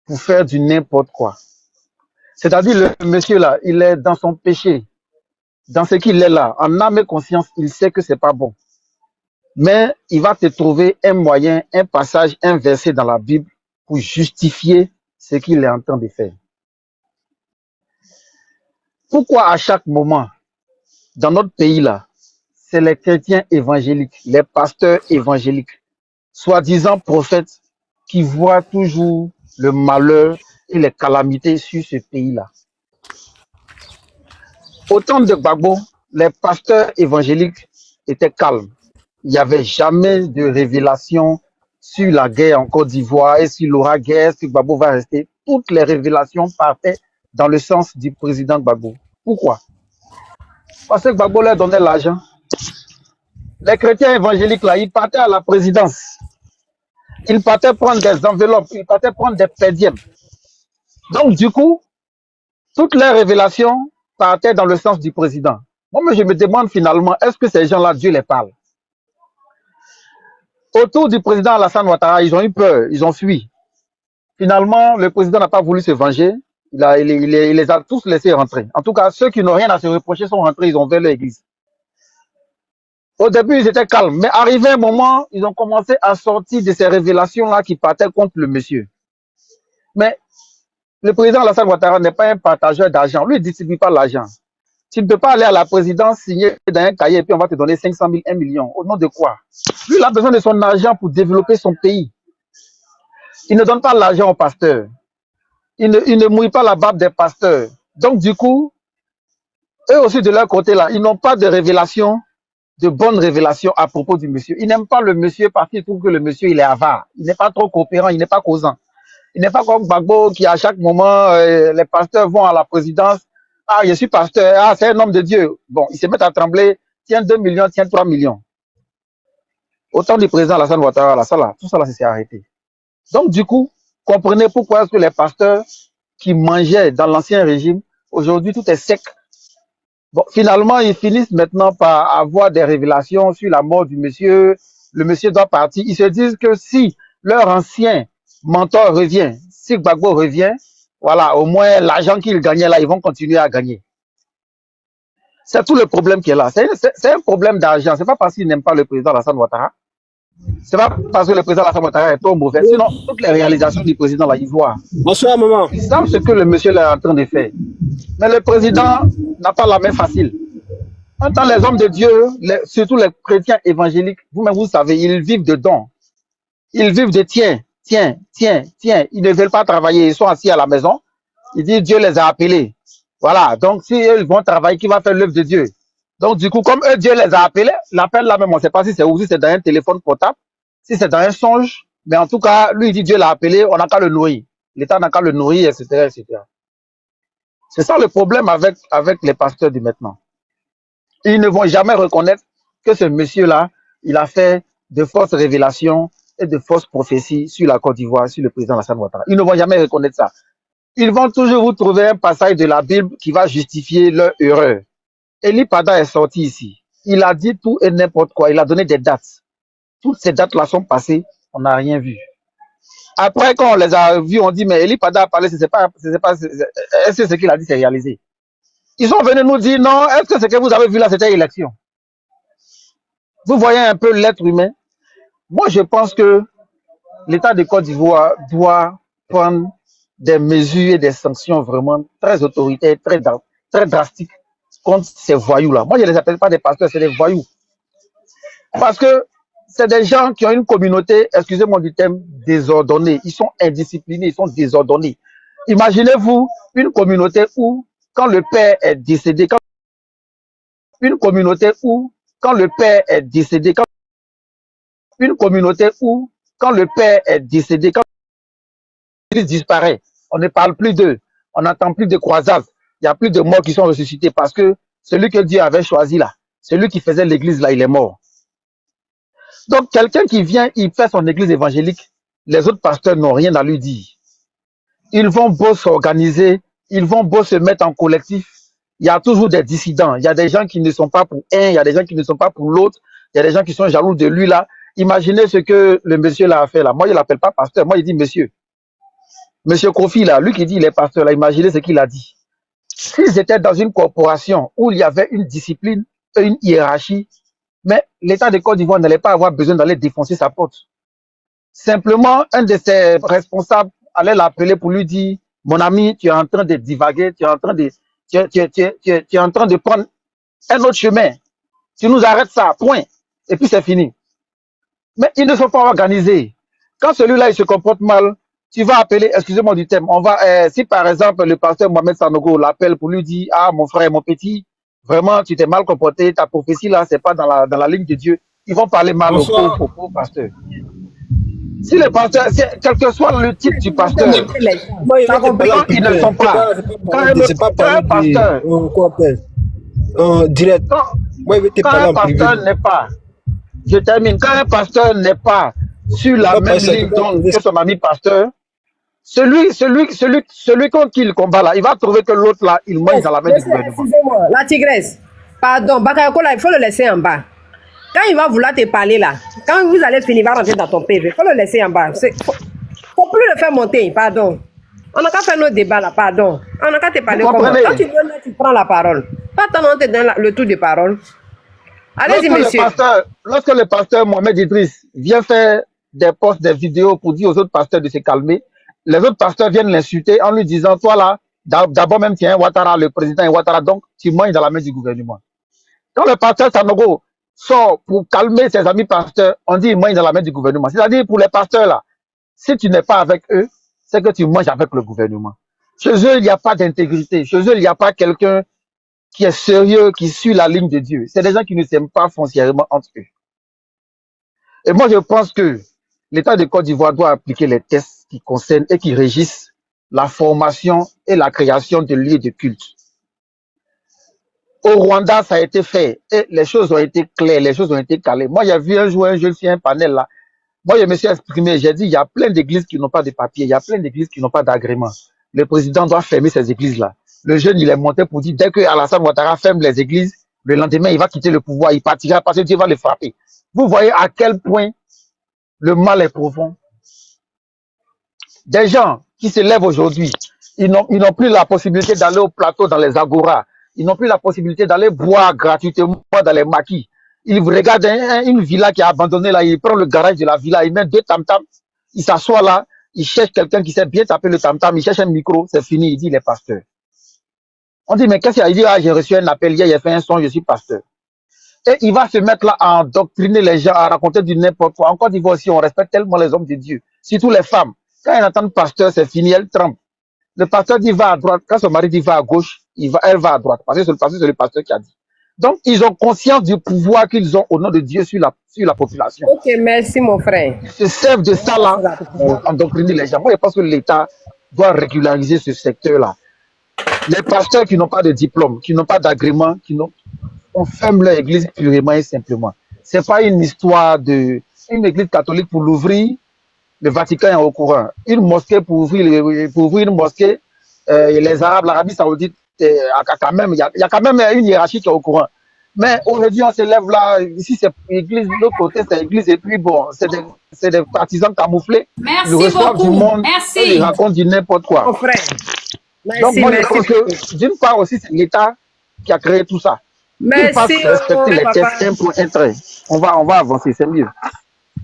pour faire du n'importe quoi. C'est-à-dire, le monsieur là, il est dans son péché, dans ce qu'il est là, en âme et conscience, il sait que c'est pas bon. Mais il va te trouver un moyen, un passage, un verset dans la Bible pour justifier ce qu'il est en train de faire. Pourquoi à chaque moment, dans notre pays là, c'est les chrétiens évangéliques, les pasteurs évangéliques, soi-disant prophètes, qui voient toujours le malheur et les calamités sur ce pays-là. Au temps de Gbagbo, les pasteurs évangéliques étaient calmes. Il n'y avait jamais de révélation sur la guerre en Côte d'Ivoire et sur l'aura guerre, si Gbagbo va rester. Toutes les révélations partaient dans le sens du président Gbagbo. Pourquoi? Parce que Gbagbo leur donnait l'argent. Les chrétiens évangéliques, là, ils partaient à la présidence. Ils partaient prendre des enveloppes, ils partaient prendre des pédièmes. Donc, du coup, toutes les révélations partaient dans le sens du président. Moi, je me demande finalement, est-ce que ces gens-là, Dieu les parle? Autour du président Alassane Ouattara, ils ont eu peur, ils ont fui. Finalement, le président n'a pas voulu se venger. Il les a tous laissés rentrer. En tout cas, ceux qui n'ont rien à se reprocher sont rentrés, ils ont ouvert l'église. Au début, ils étaient calmes, mais arrivé un moment, ils ont commencé à sortir de ces révélations-là qui partaient contre le monsieur. Mais le président Alassane Ouattara n'est pas un partageur d'argent. Lui, il ne distribue pas l'argent. Tu ne peux pas aller à la présidence, signer dans un cahier et puis on va te donner 500 000, 1 million. Au nom de quoi? Lui, il a besoin de son argent pour développer son pays. Il ne donne pas l'argent aux pasteurs. Il ne mouille pas la barbe des pasteurs. Donc, du coup, eux aussi de leur côté, là, ils n'ont pas de révélation, de bonnes révélations à propos du monsieur. Ils n'aiment pas le monsieur parce qu'ils trouvent que le monsieur, il est avare. Il n'est pas trop coopérant, il n'est pas causant. Il n'est pas comme Gbagbo qui, à chaque moment, les pasteurs vont à la présidence. Ah, je suis pasteur. Ah, c'est un homme de Dieu. Bon, ils se mettent à trembler. Tiens 2 millions, tiens 3 millions. Autant du président Alassane Ouattara, là, ça, là, tout ça, là, s'est arrêté. Donc, du coup, comprenez pourquoi est-ce que les pasteurs qui mangeaient dans l'ancien régime, aujourd'hui, tout est sec. Bon, finalement, ils finissent maintenant par avoir des révélations sur la mort du monsieur. Le monsieur doit partir. Ils se disent que si leur ancien mentor revient, si Gbagbo revient, voilà, au moins l'argent qu'ils gagnaient là, ils vont continuer à gagner. C'est tout le problème qui est là. C'est un problème d'argent. C'est pas parce qu'ils n'aiment pas le président Alassane Ouattara. C'est pas parce que le président Alassane Ouattara est trop mauvais. Sinon, toutes les réalisations du président là, ils voient. Bonsoir, maman. Ils savent ce que le monsieur là est en train de faire. Mais le président n'a pas la main facile. En tant les hommes de Dieu, surtout les chrétiens évangéliques, vous-même vous savez, ils vivent de dons. Ils vivent de tiens, tiens, tiens, tiens. Ils ne veulent pas travailler, ils sont assis à la maison. Ils disent Dieu les a appelés. Voilà, donc si eux ils vont travailler, qui va faire l'œuvre de Dieu? Donc du coup, comme eux, Dieu les a appelés, l'appel là même, on ne sait pas si c'est où, si c'est dans un téléphone portable, si c'est dans un songe, mais en tout cas, lui il dit Dieu l'a appelé, on n'a qu'à le nourrir. L'État n'a qu'à le nourrir, etc., etc. C'est ça le problème avec les pasteurs du maintenant. Ils ne vont jamais reconnaître que ce monsieur-là, il a fait de fausses révélations et de fausses prophéties sur la Côte d'Ivoire, sur le président Alassane Ouattara. Ils ne vont jamais reconnaître ça. Ils vont toujours vous trouver un passage de la Bible qui va justifier leur erreur. Eli Pada est sorti ici. Il a dit tout et n'importe quoi. Il a donné des dates. Toutes ces dates-là sont passées. On n'a rien vu. Après, quand on les a vus, on dit, mais Eli Pada a parlé, est-ce que ce qu'il a dit, c'est réalisé? Ils sont venus nous dire, non, est-ce que ce que vous avez vu là, c'était élection? Vous voyez un peu l'être humain. Moi, je pense que l'État de Côte d'Ivoire doit prendre des mesures et des sanctions vraiment très autoritaires, très drastiques contre ces voyous-là. Moi, je ne les appelle pas des pasteurs, c'est des voyous. Parce que c'est des gens qui ont une communauté, excusez-moi du terme, désordonnée. Ils sont indisciplinés, ils sont désordonnés. Imaginez-vous une communauté où, quand le père est décédé, une communauté où, quand le père est décédé, une communauté où, quand le père est décédé, quand il disparaît, on ne parle plus d'eux, on n'entend plus de croisades, il n'y a plus de morts qui sont ressuscités parce que celui que Dieu avait choisi là, celui qui faisait l'église là, il est mort. Donc quelqu'un qui vient, il fait son église évangélique, les autres pasteurs n'ont rien à lui dire. Ils vont beau s'organiser, ils vont beau se mettre en collectif, il y a toujours des dissidents, il y a des gens qui ne sont pas pour un, il y a des gens qui ne sont pas pour l'autre, il y a des gens qui sont jaloux de lui là. Imaginez ce que le monsieur là a fait là. Moi, je ne l'appelle pas pasteur, moi, il dit monsieur. Monsieur Kofi, là, lui qui dit il est pasteur, là, imaginez ce qu'il a dit. S'ils étaient dans une corporation où il y avait une discipline et une hiérarchie, mais l'État de Côte d'Ivoire n'allait pas avoir besoin d'aller défoncer sa porte. Simplement, un de ses responsables allait l'appeler pour lui dire, mon ami, tu es en train de divaguer, tu es en train de, tu es en train de prendre un autre chemin. Tu nous arrêtes ça, point. Et puis c'est fini. Mais ils ne sont pas organisés. Quand celui-là, il se comporte mal, tu vas appeler, excusez-moi du thème, on va, si par exemple le pasteur Mohamed Sanogo l'appelle pour lui dire, ah mon frère, mon petit, vraiment tu t'es mal comporté, ta prophétie là, c'est pas dans la ligne de Dieu. Ils vont parler mal au pauvre pasteur. Si le pasteur, quel que soit le type du pasteur, quand ils ne sont pas, quand un pasteur, direct. Quand un pasteur n'est pas, je termine, quand un pasteur n'est pas sur la même ligne que son ami pasteur, celui contre qui il combat là, il va trouver que l'autre là, il mange dans la main du gouvernement. Excusez-moi, la tigresse, pardon, Bakayoko là, il faut le laisser en bas. Quand il va vouloir te parler là, quand vous allez finir, il va rentrer dans ton PV, il faut le laisser en bas. Faut plus le faire monter, pardon. On n'a qu'à faire nos débats là, pardon. On n'a qu'à te parler comme ça. Quand tu veux, tu prends la parole. Pas tellement te donner le tour de parole. Allez-y, monsieur. Lorsque le pasteur Mohamed Idriss vient faire des posts, des vidéos pour dire aux autres pasteurs de se calmer, les autres pasteurs viennent l'insulter en lui disant, toi là, d'abord même tu es un Ouattara, le président est Ouattara, donc tu manges dans la main du gouvernement. Quand le pasteur Sanogo sort pour calmer ses amis pasteurs, on dit il mange dans la main du gouvernement. C'est-à-dire pour les pasteurs là, si tu n'es pas avec eux, c'est que tu manges avec le gouvernement. Chez eux, il n'y a pas d'intégrité. Chez eux, il n'y a pas quelqu'un qui est sérieux, qui suit la ligne de Dieu. C'est des gens qui ne s'aiment pas foncièrement entre eux. Et moi, je pense que l'État de Côte d'Ivoire doit appliquer les tests qui concernent et qui régissent la formation et la création de lieux de culte. Au Rwanda, ça a été fait et les choses ont été claires, les choses ont été calées. Moi, j'ai vu un jour un jeune fille, un panel là. Moi, je me suis exprimé, j'ai dit, il y a plein d'églises qui n'ont pas de papier, il y a plein d'églises qui n'ont pas d'agrément. Le président doit fermer ces églises-là. Le jeune, il est monté pour dire, dès que Alassane Ouattara ferme les églises, le lendemain, il va quitter le pouvoir, il partira parce que Dieu va le frapper. Vous voyez à quel point le mal est profond. Des gens qui se lèvent aujourd'hui, ils n'ont plus la possibilité d'aller au plateau dans les agoras. Ils n'ont plus la possibilité d'aller boire gratuitement dans les maquis. Ils regardent une villa qui est abandonnée là, il prend le garage de la villa, il met 2 tam-tams, il s'assoit là, il cherche quelqu'un qui sait bien taper le tam-tam, il cherche un micro, c'est fini, il dit il est pasteur. On dit mais qu'est-ce qu'il a? Il dit ah j'ai reçu un appel hier, j'ai fait un son, je suis pasteur. Et il va se mettre là à endoctriner les gens, à raconter du n'importe quoi. En Côte d'Ivoire aussi, on respecte tellement les hommes de Dieu, surtout les femmes. Quand elles entendent pasteur, c'est fini, elles tremblent. Le pasteur dit va à droite, quand son mari dit va à gauche, elle va à droite, parce que c'est le pasteur qui a dit. Donc, ils ont conscience du pouvoir qu'ils ont au nom de Dieu sur la population. Ok, merci mon frère. Ils se servent de ça là pour endoctriner les gens. Moi, je pense que l'État doit régulariser ce secteur-là. Les pasteurs qui n'ont pas de diplôme, qui n'ont pas d'agrément, on ferme leur église purement et simplement. C'est pas une histoire de une église catholique pour l'ouvrir, le Vatican est au courant. Une mosquée pour ouvrir une mosquée, les Arabes, l'Arabie Saoudite, il y a quand même une hiérarchie qui est au courant. Mais aujourd'hui, on se lève là, ici c'est église, de l'autre côté c'est église, et puis bon, c'est des partisans camouflés. Merci ils reçoivent beaucoup. du monde, Merci. Et ils racontent du n'importe quoi. Mon frère. Merci, donc moi, je pense que d'une part aussi, c'est l'État qui a créé tout ça. Merci. Respecter les tests un pour un trait. On va avancer, c'est mieux.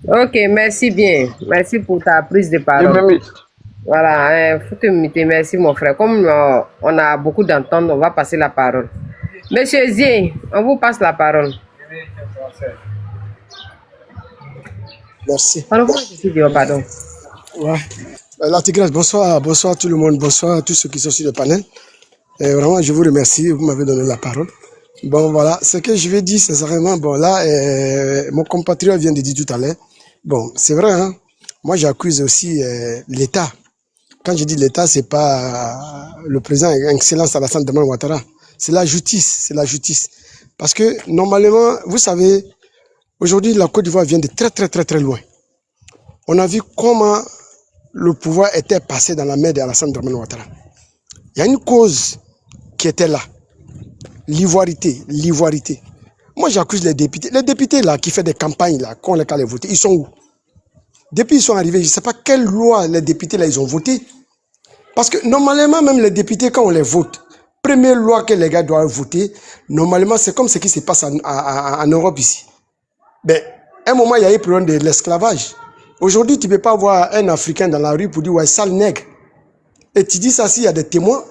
Ok, merci bien. Merci pour ta prise de parole. Voilà, faut te muter. Merci mon frère. Comme on a beaucoup d'entendre, on va passer la parole. Monsieur Zier, on vous passe la parole. Merci. Pardon. Ouais. La Tigresse, bonsoir tout le monde, bonsoir à tous ceux qui sont sur le panel. Et vraiment, je vous remercie, vous m'avez donné la parole. Bon, voilà, ce que je vais dire, sincèrement, bon, là, mon compatriote vient de dire tout à l'heure. Bon, c'est vrai, hein. Moi, j'accuse aussi l'État. Quand je dis l'État, c'est pas le président Excellence Alassane Dramane Ouattara. C'est la justice, Parce que, normalement, vous savez, aujourd'hui, la Côte d'Ivoire vient de très loin. On a vu comment le pouvoir était passé dans la main d'Alassane Dramane Ouattara. Il y a une cause qui était là. L'ivoirité. Moi, j'accuse les députés. Les députés, là, qui font des campagnes, là, quand les cas les voter, ils sont où? Depuis qu'ils sont arrivés, je ne sais pas quelle loi les députés, là, ils ont voté. Parce que normalement, même les députés, quand on les vote, première loi que les gars doivent voter, normalement, c'est comme ce qui se passe en Europe ici. Ben, à un moment, il y a eu le problème de l'esclavage. Aujourd'hui, tu ne peux pas voir un Africain dans la rue pour dire, ouais, sale nègre. Et tu dis ça, s'il y a des témoins,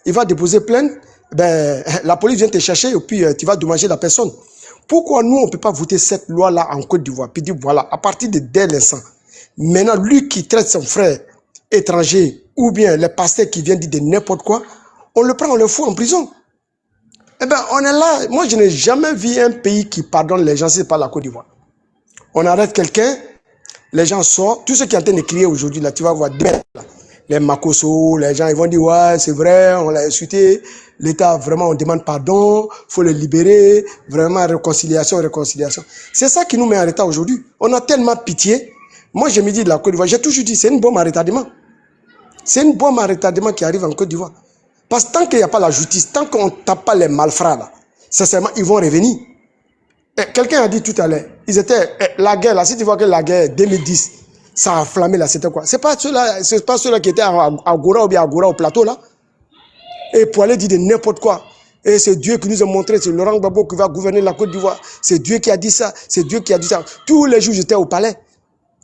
il va déposer plainte, ben, la police vient te chercher et puis tu vas dommager la personne. Pourquoi nous, on ne peut pas voter cette loi-là en Côte d'Ivoire? Puis dire, voilà, à partir de dès l'instant, maintenant, lui qui traite son frère étranger, ou bien les pasteurs qui viennent dire de n'importe quoi, on le prend, on le fout en prison. Eh bien, on est là. Moi, je n'ai jamais vu un pays qui pardonne les gens, c'est pas la Côte d'Ivoire. On arrête quelqu'un, les gens sortent, tous ceux qui sont en train de crier aujourd'hui, là, tu vas voir demain, là, les Makoso, les gens, ils vont dire, ouais, c'est vrai, on l'a insulté, l'État, vraiment, on demande pardon, faut le libérer, vraiment, réconciliation, réconciliation. C'est ça qui nous met en retard aujourd'hui. On a tellement pitié. Moi, je me dis de la Côte d'Ivoire, j'ai toujours dit, c'est une bombe à retardement. C'est une bombe à retardement qui arrive en Côte d'Ivoire. Parce que tant qu'il n'y a pas la justice, tant qu'on ne tape pas les malfrats, là, sincèrement, ils vont revenir. Quelqu'un a dit tout à l'heure, ils étaient, la guerre, là, si tu vois que la guerre 2010, ça a enflammé, là, c'était quoi? C'est pas ceux-là qui étaient à Goura ou bien à Goura au plateau, là. Et pour aller dire de n'importe quoi. Et c'est Dieu qui nous a montré, c'est Laurent Gbagbo qui va gouverner la Côte d'Ivoire. C'est Dieu qui a dit ça, c'est Dieu qui a dit ça. Tous les jours, j'étais au palais.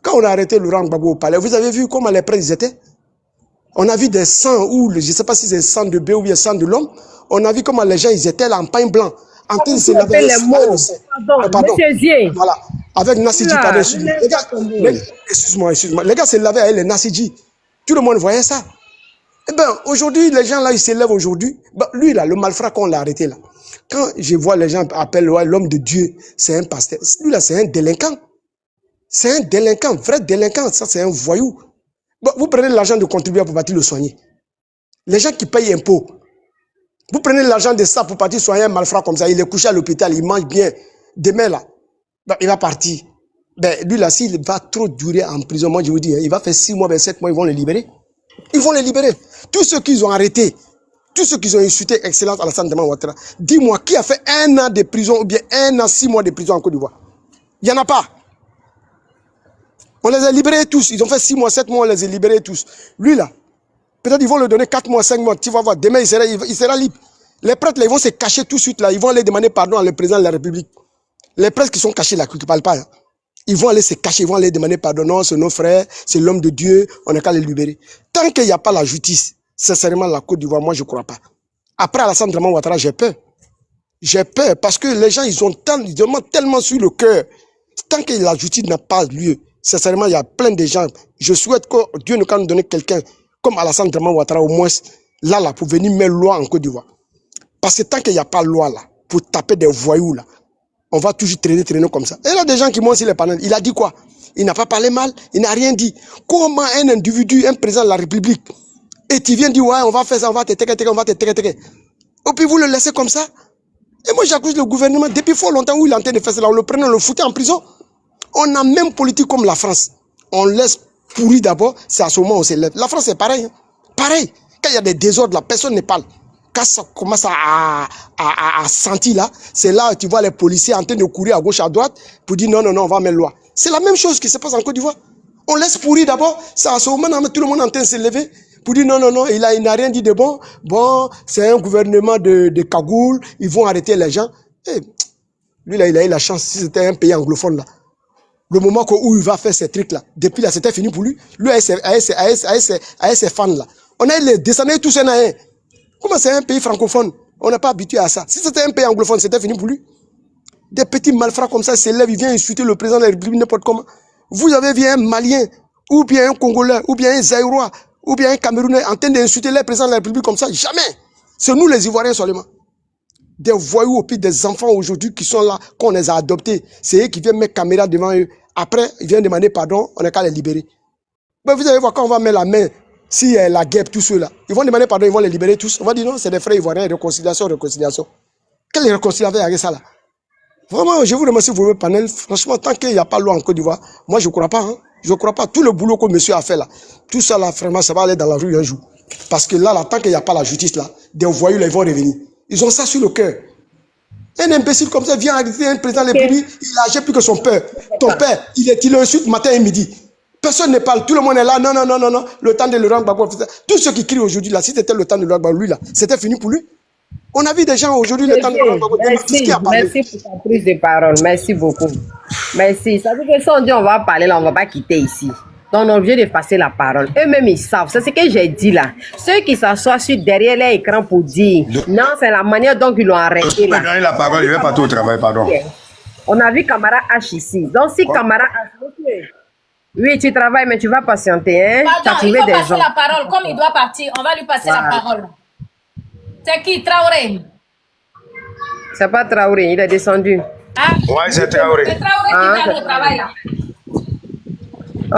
Quand on a arrêté Laurent Gbagbo au palais, vous avez vu comment les prêtres étaient? On a vu des sangs, ou je ne sais pas si c'est sang de bébé ou bien sang de l'homme. On a vu comment les gens, ils étaient là en pain blanc. En train de se laver les mots. Pardon. Voilà. Avec Nassidji, pardon. Excuse-moi. Les gars se lavaient avec les Nassidji. Tout le monde voyait ça. Eh bien, aujourd'hui, les gens là, ils se lèvent aujourd'hui. Ben, lui là, le malfrat qu'on l'a arrêté là. Quand je vois les gens appellent l'homme de Dieu, c'est un pasteur. Lui là, c'est un délinquant. C'est un délinquant, vrai délinquant. Ça, c'est un voyou. Bon, vous prenez l'argent de contribuable pour partir le soigner. Les gens qui payent impôts. Vous prenez l'argent de ça pour partir soigner un malfrat comme ça. Il est couché à l'hôpital, il mange bien. Demain là, ben, il va partir. Ben, lui là, s'il va trop durer en prison, moi je vous dis, il va faire 6 mois, 7 mois, ils vont le libérer. Ils vont les libérer. Tous ceux qu'ils ont arrêtés, tous ceux qui ont insulté Excellence Alassane Dramane Ouattara, dis-moi, qui a fait 1 an de prison ou bien 1 an, 6 mois de prison en Côte d'Ivoire? Il n'y en a pas. On les a libérés tous. Ils ont fait 6 mois, 7 mois, on les a libérés tous. Lui là, peut-être ils vont le donner 4 mois, 5 mois. Tu vas voir, demain il sera libre. Les prêtres là, ils vont se cacher tout de suite là. Ils vont aller demander pardon à le président de la République. Les prêtres qui sont cachés là, qui ne parlent pas, hein. Ils vont aller se cacher, ils vont aller demander pardon. Non, c'est nos frères, c'est l'homme de Dieu, on n'a qu'à les libérer. Tant qu'il n'y a pas la justice, sincèrement, la Côte d'Ivoire, moi, je ne crois pas. Après Alassane Dramane Ouattara, j'ai peur. J'ai peur parce que les gens, ils ont tellement sur le cœur. Tant que la justice n'a pas lieu, sincèrement, il y a plein de gens. Je souhaite que Dieu nous donne quelqu'un comme Alassane Dramane Ouattara, au moins, là, pour venir mettre loi en Côte d'Ivoire. Parce que tant qu'il n'y a pas de loi, là, pour taper des voyous, là, on va toujours traîner comme ça. Et là, des gens qui montent sur les panels, il a dit quoi? Il n'a pas parlé mal, il n'a rien dit. Comment un individu, un président de la République, et tu viens dire, ouais, on va faire ça, on va te on va te Et puis vous le laissez comme ça? Et moi, j'accuse le gouvernement, depuis fort longtemps où il est en train de faire ça, on le prenait, on le foutait en prison. On a même politique comme la France. On laisse pourrir d'abord, c'est à ce moment où on se lève. La France, c'est pareil. Hein? Pareil. Quand il y a des désordres, la personne ne parle. Quand ça commence à sentir là, c'est là où tu vois les policiers en train de courir à gauche, à droite, pour dire non, on va mettre loi. C'est la même chose qui se passe en Côte d'Ivoire. On laisse pourrir d'abord, c'est à ce moment où tout le monde est en train de se lever, pour dire non, il n'a rien dit de bon. Bon, c'est un gouvernement de cagoule, ils vont arrêter les gens. Et lui là, il a eu la chance, si c'était un pays anglophone là. Le moment où il va faire ces trucs là, depuis là, c'était fini pour lui. Lui avec ses fans là. On a les descendants tous un à un. Comment c'est un pays francophone? On n'est pas habitué à ça. Si c'était un pays anglophone, c'était fini pour lui. Des petits malfrats comme ça se lèvent, ils viennent insulter le président de la République n'importe comment. Vous avez vu un Malien, ou bien un Congolais, ou bien un Zaïrois, ou bien un Camerounais en train d'insulter le président de la République comme ça? Jamais. C'est nous les Ivoiriens seulement. Des voyous, au pire des enfants aujourd'hui qui sont là, qu'on les a adoptés. C'est eux qui viennent mettre caméra devant eux. Après, ils viennent demander pardon, on n'a qu'à les libérer. Mais vous allez voir quand on va mettre la main, si la guêpe, tous ceux-là, ils vont demander pardon, ils vont les libérer tous. On va dire non, c'est des frères ivoiriens, réconciliation. Quelle réconciliation avec ça là? Vraiment, je vous remercie pour votre panel. Franchement, tant qu'il n'y a pas de loi en Côte d'Ivoire, moi je ne crois pas. Hein. Je ne crois pas. Tout le boulot que monsieur a fait là, tout ça là, vraiment, ça va aller dans la rue un jour. Parce que là, tant qu'il n'y a pas la justice là, des voyous là, ils vont revenir. Ils ont ça sur le cœur. Un imbécile comme ça vient arrêter un président de la République, il a agi plus que son père. Ton père, il insulte matin et midi. Personne ne parle, tout le monde est là, non, non, non, non, non, le temps de Laurent Gbagbo. Tous ceux qui crient aujourd'hui, là, si c'était le temps de Laurent Gbagbo, lui, là, c'était fini pour lui. On a vu des gens aujourd'hui, le temps de Laurent Gbagbo, qui a parlé. Merci pour ta prise de parole, merci beaucoup. Merci. Ça veut dire que si on dit on va parler là, on ne va pas quitter ici. Donc on est obligé de passer la parole. Eux-mêmes, ils savent. C'est ce que j'ai dit là. Ceux qui s'assoient derrière l'écran pour dire, non, c'est la manière dont ils l'ont arrêté. Je peux donner la parole, je vais partir au travail, pardon. On a vu Camara H ici. Donc si Camara H... Oui, tu travailles, mais tu vas patienter. Hein? Pardon, il faut passer la parole. Comme il doit partir, on va lui passer la parole. C'est qui, Traoré? C'est pas Traoré, il est descendu. Ah, Ouais, c'est Traoré. c'est Traoré qui va au travail là.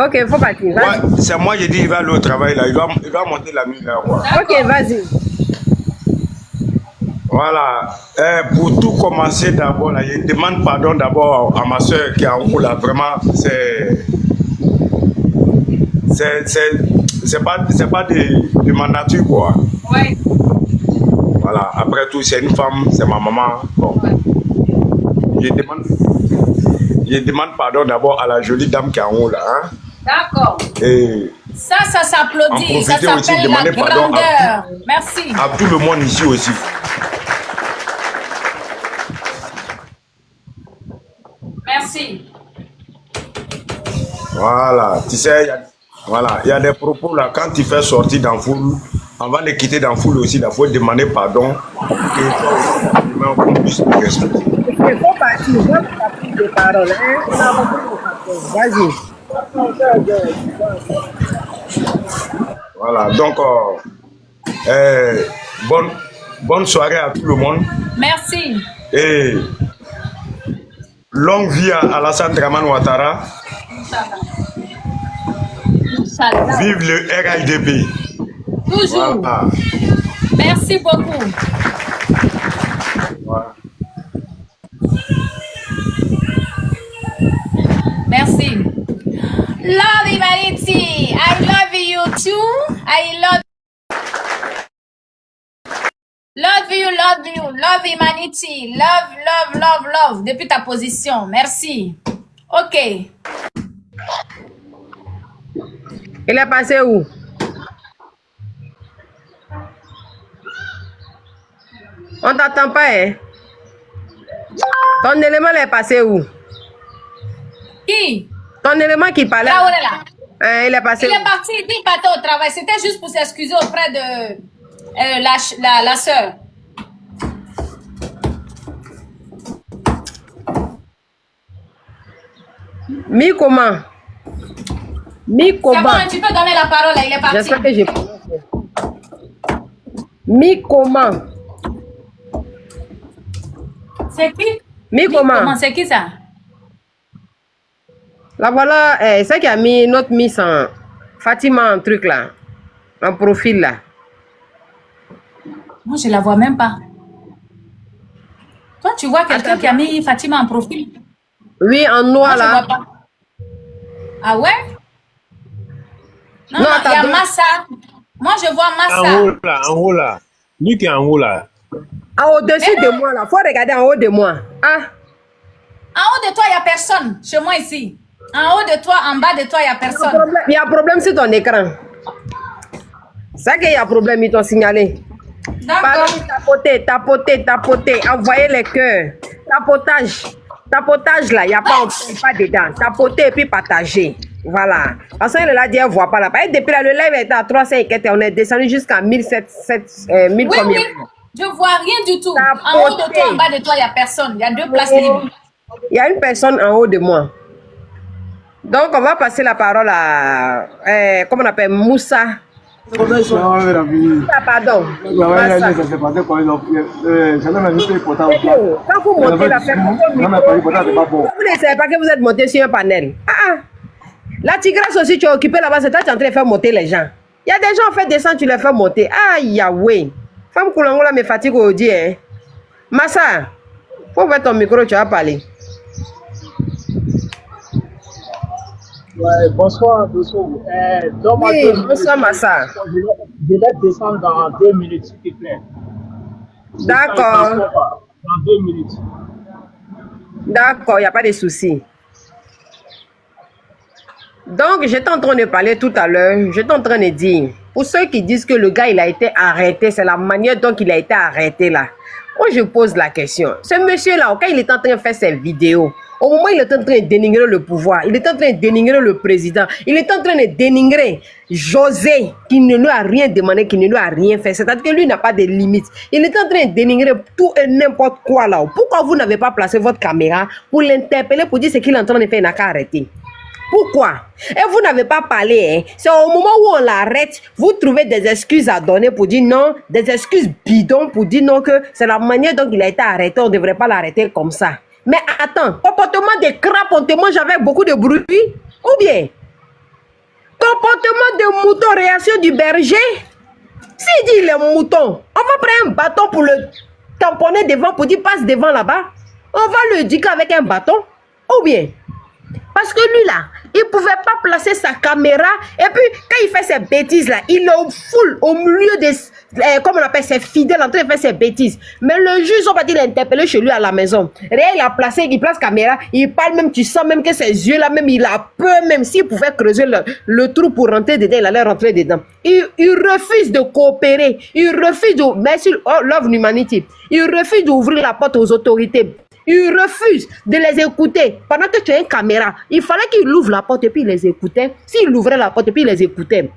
Ok, il faut partir. Ouais, c'est moi, j'ai dit, il va aller au travail là. Il doit monter la nuit là. Quoi. Ok, vas-y. Voilà. Pour tout commencer d'abord, là, je demande pardon d'abord à ma soeur qui est en haut là. Vraiment, c'est pas de ma nature quoi. Ouais. Voilà. Après tout, c'est une femme, c'est ma maman. Bon. Je demande pardon d'abord à la jolie dame qui est en haut là. Hein? D'accord. Et ça s'applaudit. Ça profiter aussi, s'appelle la demander pardon grandeur. Merci. à tout le monde ici aussi. Merci. Voilà, tu sais, voilà, il y a des propos là, quand tu fais sortir dans foule, avant de quitter dans foule aussi, il faut demander pardon pour qu'on puisse te respecter. Il faut partir, il faut partir de parole. Hein? Vas-y. Voilà, donc, bonne soirée à tout le monde. Merci. Et longue vie à Alassane Draman Ouattara. Inch'Allah. Vive le RIDP. Toujours. Voilà. Merci beaucoup. Voilà. Merci. Love humanity. I love you too. I love you. Love humanity. Love. Depuis ta position. Merci. Ok. Il est passé où? On t'attend pas, hein? Ton élément est passé où? Qui? Ton élément qui parlait. Là où est là? Il est passé Il est parti, il dit qu'il partait au travail. C'était juste pour s'excuser auprès de la sœur. Mi comment? Mi C'est comment? bon, tu peux donner la parole, là, il est parti. J'espère que j'ai... Mi comment? C'est qui? Mi comment? C'est qui ça? Là voilà, c'est qui a mis notre Miss en... Fatima en truc là. En profil là. Moi, je la vois même pas. Toi, tu vois quelqu'un qui a mis Fatima en profil? Oui, en noir Moi, je là. vois pas. Ah ouais? Non, Non, non, il y t'as a deux. Massa. Moi, je vois En Massa. haut là. Lui qui est en haut là. Au-dessus de moi là. Faut regarder en haut de moi. Ah. En haut de toi, il n'y a personne. Chez moi ici. En haut de toi, en bas de toi, il n'y a personne. Il y a un problème sur ton écran. C'est qu'il y a un problème, ils t'ont signalé. D'accord. Tapoter. Envoyer les cœurs. Tapotage là, il n'y a pas, pas dedans. Tapoter et puis partager. Voilà. Parce qu'il a dit, elle ne voit pas là. Depuis là, le live était à 300 et quelques, on est descendu jusqu'à 1000 Oui, combien. oui. Je vois rien du tout. En haut de toi, en bas de toi, il n'y a personne. Il y a 2 places libres. Il y a une personne en haut de moi. Donc, on va passer la parole à, comment on appelle, Moussa. Ah, pardon. Moussa. Quand vous montez la fête, vous ne savez pas que vous êtes monté sur un panel. La tigresse aussi, tu es occupé là-bas, c'est toi qui es en train de faire monter les gens. Il y a des gens, en fait, descendre, tu les fais monter. Ah, Yahweh. Femme Koulangola me fatigue au dit, hein. Massa, faut ouvrir ton micro, tu vas parler. Ouais, bonsoir. Oui, bonsoir, Massa. Je vais descendre dans 2 minutes, s'il te plaît. D'accord. Dans 2 minutes. D'accord, il n'y a pas de souci. Donc, j'étais en train de parler tout à l'heure, j'étais en train de dire, pour ceux qui disent que le gars, il a été arrêté, c'est la manière dont il a été arrêté là. Moi, je pose la question. Ce monsieur-là, quand il est en train de faire ses vidéos, au moment où il est en train de dénigrer le pouvoir, il est en train de dénigrer le président, il est en train de dénigrer José, qui ne lui a rien demandé, qui ne lui a rien fait. C'est-à-dire que lui n'a pas de limites. Il est en train de dénigrer tout et n'importe quoi là. Pourquoi vous n'avez pas placé votre caméra pour l'interpeller, pour dire ce qu'il est en train de faire, il n'a qu'à arrêter? Pourquoi? Et vous n'avez pas parlé, hein? C'est au moment où on l'arrête, vous trouvez des excuses à donner pour dire non, des excuses bidons pour dire non, que c'est la manière dont il a été arrêté, on ne devrait pas l'arrêter comme ça. Mais attends, comportement de crabe, on te mange avec beaucoup de bruit? Ou bien, comportement de mouton, réaction du berger? S'il dit il est mouton, on va prendre un bâton pour le tamponner devant, pour dire passe devant là-bas. On va le dire qu'avec un bâton. Ou bien, parce que lui là, il ne pouvait pas placer sa caméra. Et puis, quand il fait ses bêtises là, il est au full, au milieu des, comme on appelle, ses fidèles en train de faire ses bêtises. Mais le juge, on va dire, il a interpellé chez lui à la maison. Rien, il a placé, il place caméra, il parle même, tu sens même que ses yeux là, même, il a peur même. S'il pouvait creuser le trou pour rentrer dedans, il allait rentrer dedans. Il refuse de coopérer. Il refuse de, merci, oh, Love Humanity. Il refuse d'ouvrir la porte aux autorités. Il refuse de les écouter. Pendant que tu as une caméra, il fallait qu'il ouvre la porte et puis il les écoutait. S'il ouvrait la porte et puis il les écoutait,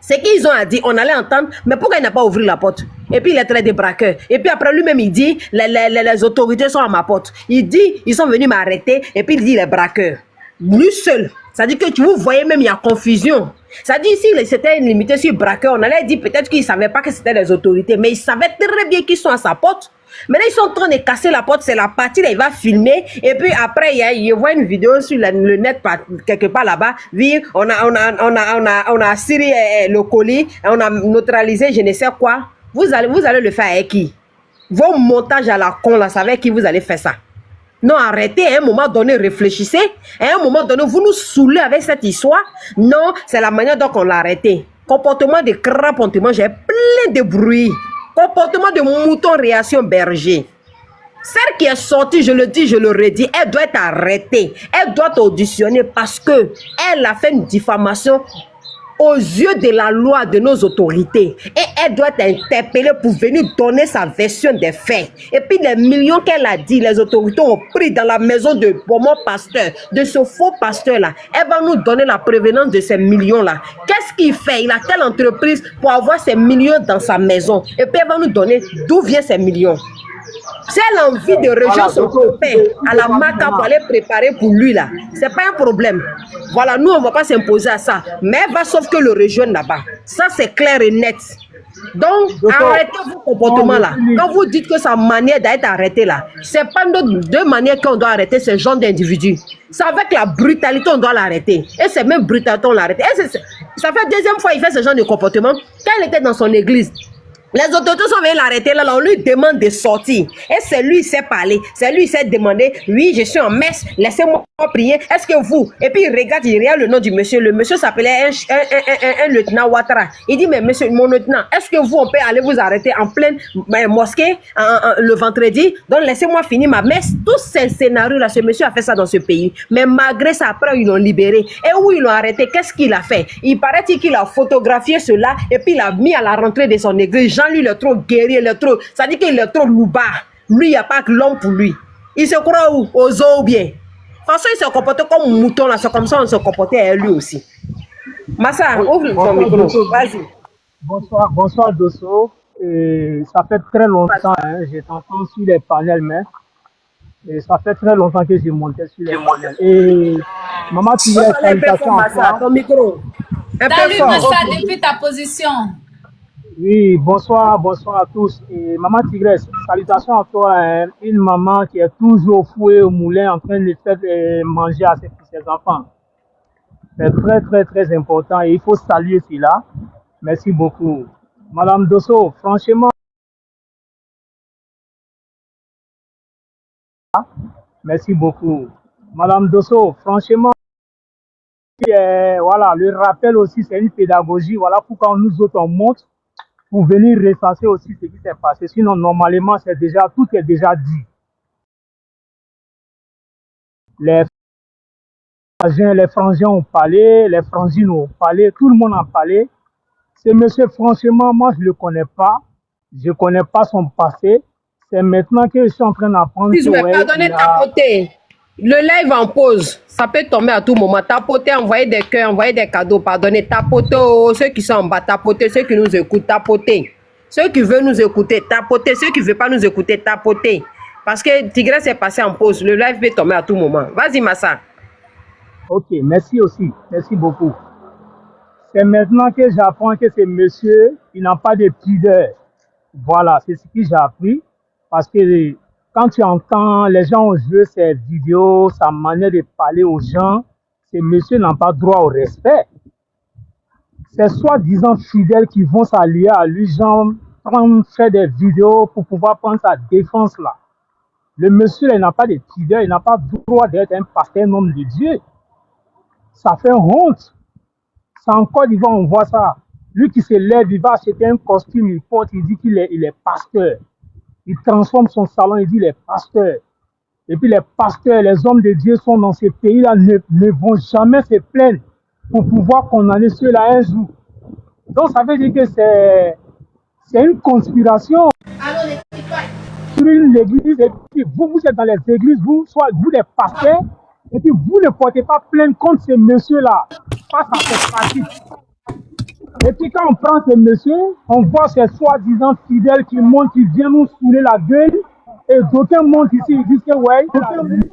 c'est qu'ils ont dit, on allait entendre, mais pourquoi il n'a pas ouvert la porte? Et puis il est très des braqueurs. Et puis après lui-même, il dit, les autorités sont à ma porte. Il dit, ils sont venus m'arrêter. Et puis il dit, les braqueurs. Lui seul. Ça dit que vous voyez même, il y a confusion. Ça dit, si c'était limité sur braqueur, on allait dire peut-être qu'ils ne savaient pas que c'était les autorités, mais ils savaient très bien qu'ils sont à sa porte. Maintenant, ils sont en train de casser la porte, c'est la partie là, il va filmer. Et puis après, il voit une vidéo sur le net, quelque part là-bas. On a scellé le colis, on a neutralisé je ne sais quoi. Vous allez le faire avec qui? Vos montages à la con là, c'est avec qui vous allez faire ça? Non, arrêtez, à un moment donné, réfléchissez. À un moment donné, vous nous saoulez avec cette histoire. Non, c'est la manière dont on l'a arrêté. Comportement de crabe, on te mange, plein de bruit. Comportement de mouton, réaction berger. Celle qui est sortie, je le dis, je le redis, elle doit être arrêtée. Elle doit être auditionnée parce que elle a fait une diffamation aux yeux de la loi de nos autorités. Et elle doit être interpellée pour venir donner sa version des faits. Et puis les millions qu'elle a dit, les autorités ont pris dans la maison de mon pasteur, de ce faux pasteur-là. Elle va nous donner la prévenance de ces millions-là. Qu'est-ce qu'il fait? Il a quelle entreprise pour avoir ces millions dans sa maison? Et puis elle va nous donner d'où viennent ces millions. Si elle a envie de rejoindre son copain à la Maca pour aller préparer pour lui là, c'est pas un problème. Voilà, nous on va pas s'imposer à ça. Mais elle va sauf que le rejoindre là-bas. Ça c'est clair et net. Donc arrêtez vos comportements là. Quand vous dites que sa manière d'être arrêté là, c'est pas deux manières qu'on doit arrêter ce genre d'individu. C'est avec la brutalité on doit l'arrêter. Et c'est même brutalité on l'arrête. Ça fait deuxième fois qu'il fait ce genre de comportement. Quand il était dans son église, les autorités sont venus l'arrêter là, on lui demande de sortir. Et c'est lui qui sait parler, c'est lui qui sait demander, oui, je suis en messe, laissez-moi prier, est-ce que vous? Et puis il regarde le nom du monsieur, le monsieur s'appelait un lieutenant Ouattara. Il dit, mais monsieur, mon lieutenant, est-ce que vous, on peut aller vous arrêter en pleine mosquée le vendredi? Donc laissez-moi finir ma messe. Tous ces scénarios-là, ce monsieur a fait ça dans ce pays. Mais malgré ça, après, ils l'ont libéré. Et où ils l'ont arrêté, qu'est-ce qu'il a fait? Il paraît qu'il a photographié cela et puis il a mis à la rentrée de son église. Jean, lui, il est trop guerrier, il est trop... Ça dit qu'il est trop louba. Lui, il n'y a pas que l'homme pour lui. Il se croit où? Aux eaux ou bien? De toute façon, il se comportait comme un mouton, là. C'est comme ça on se comportait lui aussi. Massa, ouvre ton micro. Vas-y. Bonsoir Dosso. Ça fait très longtemps, hein, je t'entends sur les panels, mais ça fait très longtemps que je montais sur les panels. Et maman, tu as salutations à toi. Ton micro. Salut Massa, depuis ta position. Oui, bonsoir à tous. Et maman Tigresse, salutations à toi, hein, une maman qui est toujours au fouet au moulin en train de faire manger à ses enfants. C'est très, très, très important et il faut saluer cela. Merci beaucoup. Madame Dosso, franchement, merci beaucoup. Madame Dosso, franchement, voilà, le rappel aussi, c'est une pédagogie. Voilà pourquoi nous autres, on monte pour venir recenser aussi ce qui s'est passé. Sinon, normalement, tout est déjà dit. Les les frangins ont parlé, les frangines ont parlé, tout le monde a parlé. Ce monsieur, franchement, moi, je ne le connais pas. Je ne connais pas son passé. C'est maintenant que je suis en train d'apprendre que, Ouais, ouais, pardonnez, il a... tapoter. Le live en pause, ça peut tomber à tout moment. Tapoter, envoyer des cœurs, envoyer des cadeaux, pardonnez. Tapoter, ceux qui sont en bas, tapoter, ceux qui nous écoutent, tapoter. Ceux qui veulent nous écouter, tapoter. Ceux qui ne veulent pas nous écouter, tapoter. Parce que Tigresse est passé en pause. Le live peut tomber à tout moment. Vas-y, Massa. Ok, merci aussi. Merci beaucoup. C'est maintenant que j'apprends que ce monsieur, il n'a pas de pudeur. Voilà, c'est ce que j'ai appris. Parce que quand tu entends les gens jouer ses vidéos, sa manière de parler aux gens, ces messieurs n'ont pas droit au respect. C'est soi-disant fidèles qui vont s'allier à lui, genre, faire des vidéos pour pouvoir prendre sa défense là. Le monsieur, il n'a pas de pudeur, il n'a pas droit d'être un pasteur, un homme de Dieu. Ça fait honte. C'est en Côte d'Ivoire, on voit ça. Lui qui se lève, il va acheter un costume, il porte, il dit qu'il est, il est pasteur. Il transforme son salon, il dit qu'il est pasteur. Et puis les pasteurs, les hommes de Dieu sont dans ces pays-là, ne vont jamais se plaindre pour pouvoir condamner ceux-là un jour. Donc ça veut dire que c'est une conspiration sur une église. Et puis vous êtes dans les églises, vous les pasteurs, et puis vous ne portez pas plainte contre ces messieurs-là face à ces pratiques. Et puis quand on prend ces messieurs, on voit ces soi-disant fidèles qui montent, qui viennent nous saouler la gueule. Et d'aucuns montent ici, ils disent que ouais,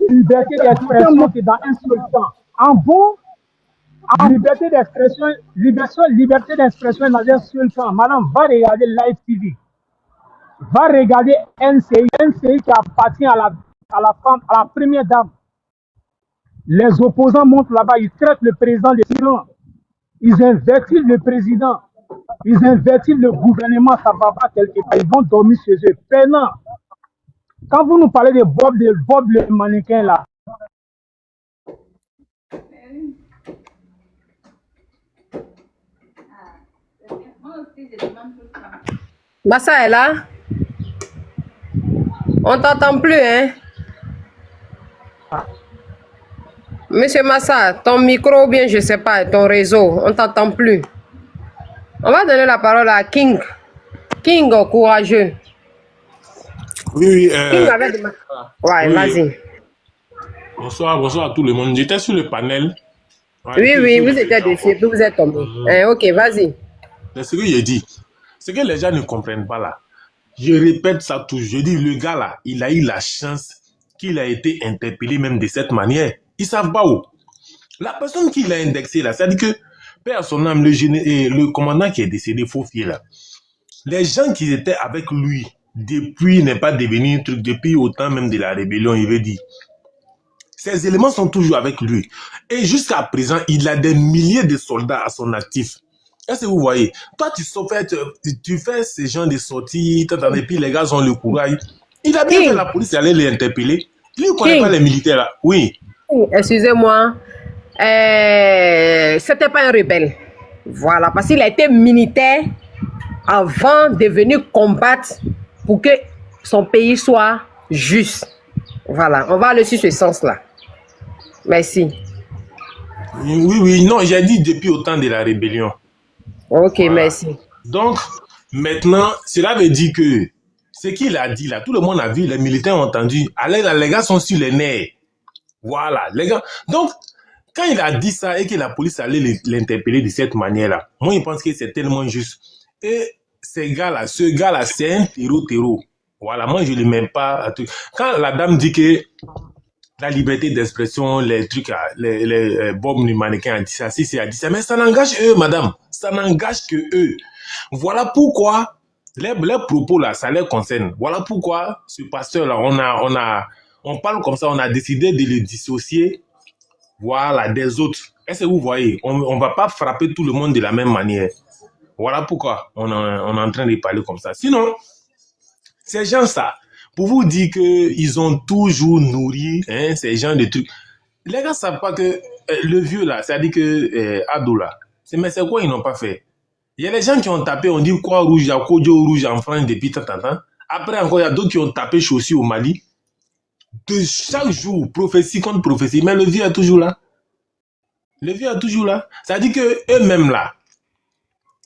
liberté d'expression, c'est dans un seul temps. En bon, en liberté d'expression, liberté d'expression dans un seul temps. Madame, va regarder Live TV. Va regarder NCI qui appartient à la femme, à la première dame. Les opposants montent là-bas, ils traitent le président de tyran. Ils invertissent le président. Ils invertissent le gouvernement, ça va pas quelque part. Ils vont dormir chez eux. Peinant. Quand vous nous parlez de Bob le mannequin là, Massa est là. On t'entend plus, hein? Monsieur Massa, ton micro ou bien je sais pas, ton réseau, on t'entend plus. On va donner la parole à King. King courageux. Oui, King avec des ouais, oui. vas-y. Bonsoir à tout le monde. J'étais sur le panel. Ouais, Oui, vous étiez dessus, puis vous êtes tombé. Ok, vas-y. C'est ce que j'ai dit. Ce que les gens ne comprennent pas là. Je répète ça toujours. Je dis, le gars là, il a eu la chance qu'il a été interpellé même de cette manière. Ils savent pas où. La personne qui l'a indexé là, c'est-à-dire que, père son âme, le commandant qui est décédé, Faufier là, les gens qui étaient avec lui depuis n'est pas devenu un truc, depuis au temps même de la rébellion, il veut dire. Ces éléments sont toujours avec lui. Et jusqu'à présent, il a des milliers de soldats à son actif. Est-ce que vous voyez? Toi, tu fais ce genre de sorties, et puis les gars ont le courage. Il a bien fait la police aller les interpeller. Lui, il ne connaît pas les militaires là. Oui. Excusez-moi. C'était pas un rebelle. Voilà, parce qu'il a été militaire avant de venir combattre pour que son pays soit juste. Voilà, on va aller sur ce sens-là. Merci. Oui, non, j'ai dit depuis au temps de la rébellion. Ok, voilà. Merci. Donc, maintenant, cela veut dire que ce qu'il a dit là, tout le monde a vu, les militaires ont entendu. Allez, là, les gars sont sur les nerfs. Voilà, les gars. Donc, quand il a dit ça et que la police allait l'interpeller de cette manière-là, moi, je pense que c'est tellement juste. Et ce gars-là, c'est un terreau. Voilà, moi, je ne l'aime pas. Quand la dame dit que la liberté d'expression, les trucs, les bombes du mannequin a dit ça, si c'est a dit ça, mais ça n'engage eux, madame. Ça n'engage que eux. Voilà pourquoi les propos là, ça les concerne. Voilà pourquoi ce pasteur-là, on parle comme ça, on a décidé de le dissocier, voilà, des autres. Est-ce que vous voyez? On ne va pas frapper tout le monde de la même manière. Voilà pourquoi on est en train de parler comme ça. Sinon, ces gens-là, pour vous dire qu'ils ont toujours nourri ces gens de trucs. Les gars ne savent pas que le vieux là, c'est-à-dire que Ado là, mais c'est quoi ils n'ont pas fait? Il y a des gens qui ont tapé, on dit Croix Rouge, il y a Kodjo Rouge en France depuis tant. Après encore, il y a d'autres qui ont tapé chaussures au Mali. De chaque jour, prophétie contre prophétie, mais le vieux est toujours là. Le vieux est toujours là. Ça dit que eux-mêmes là,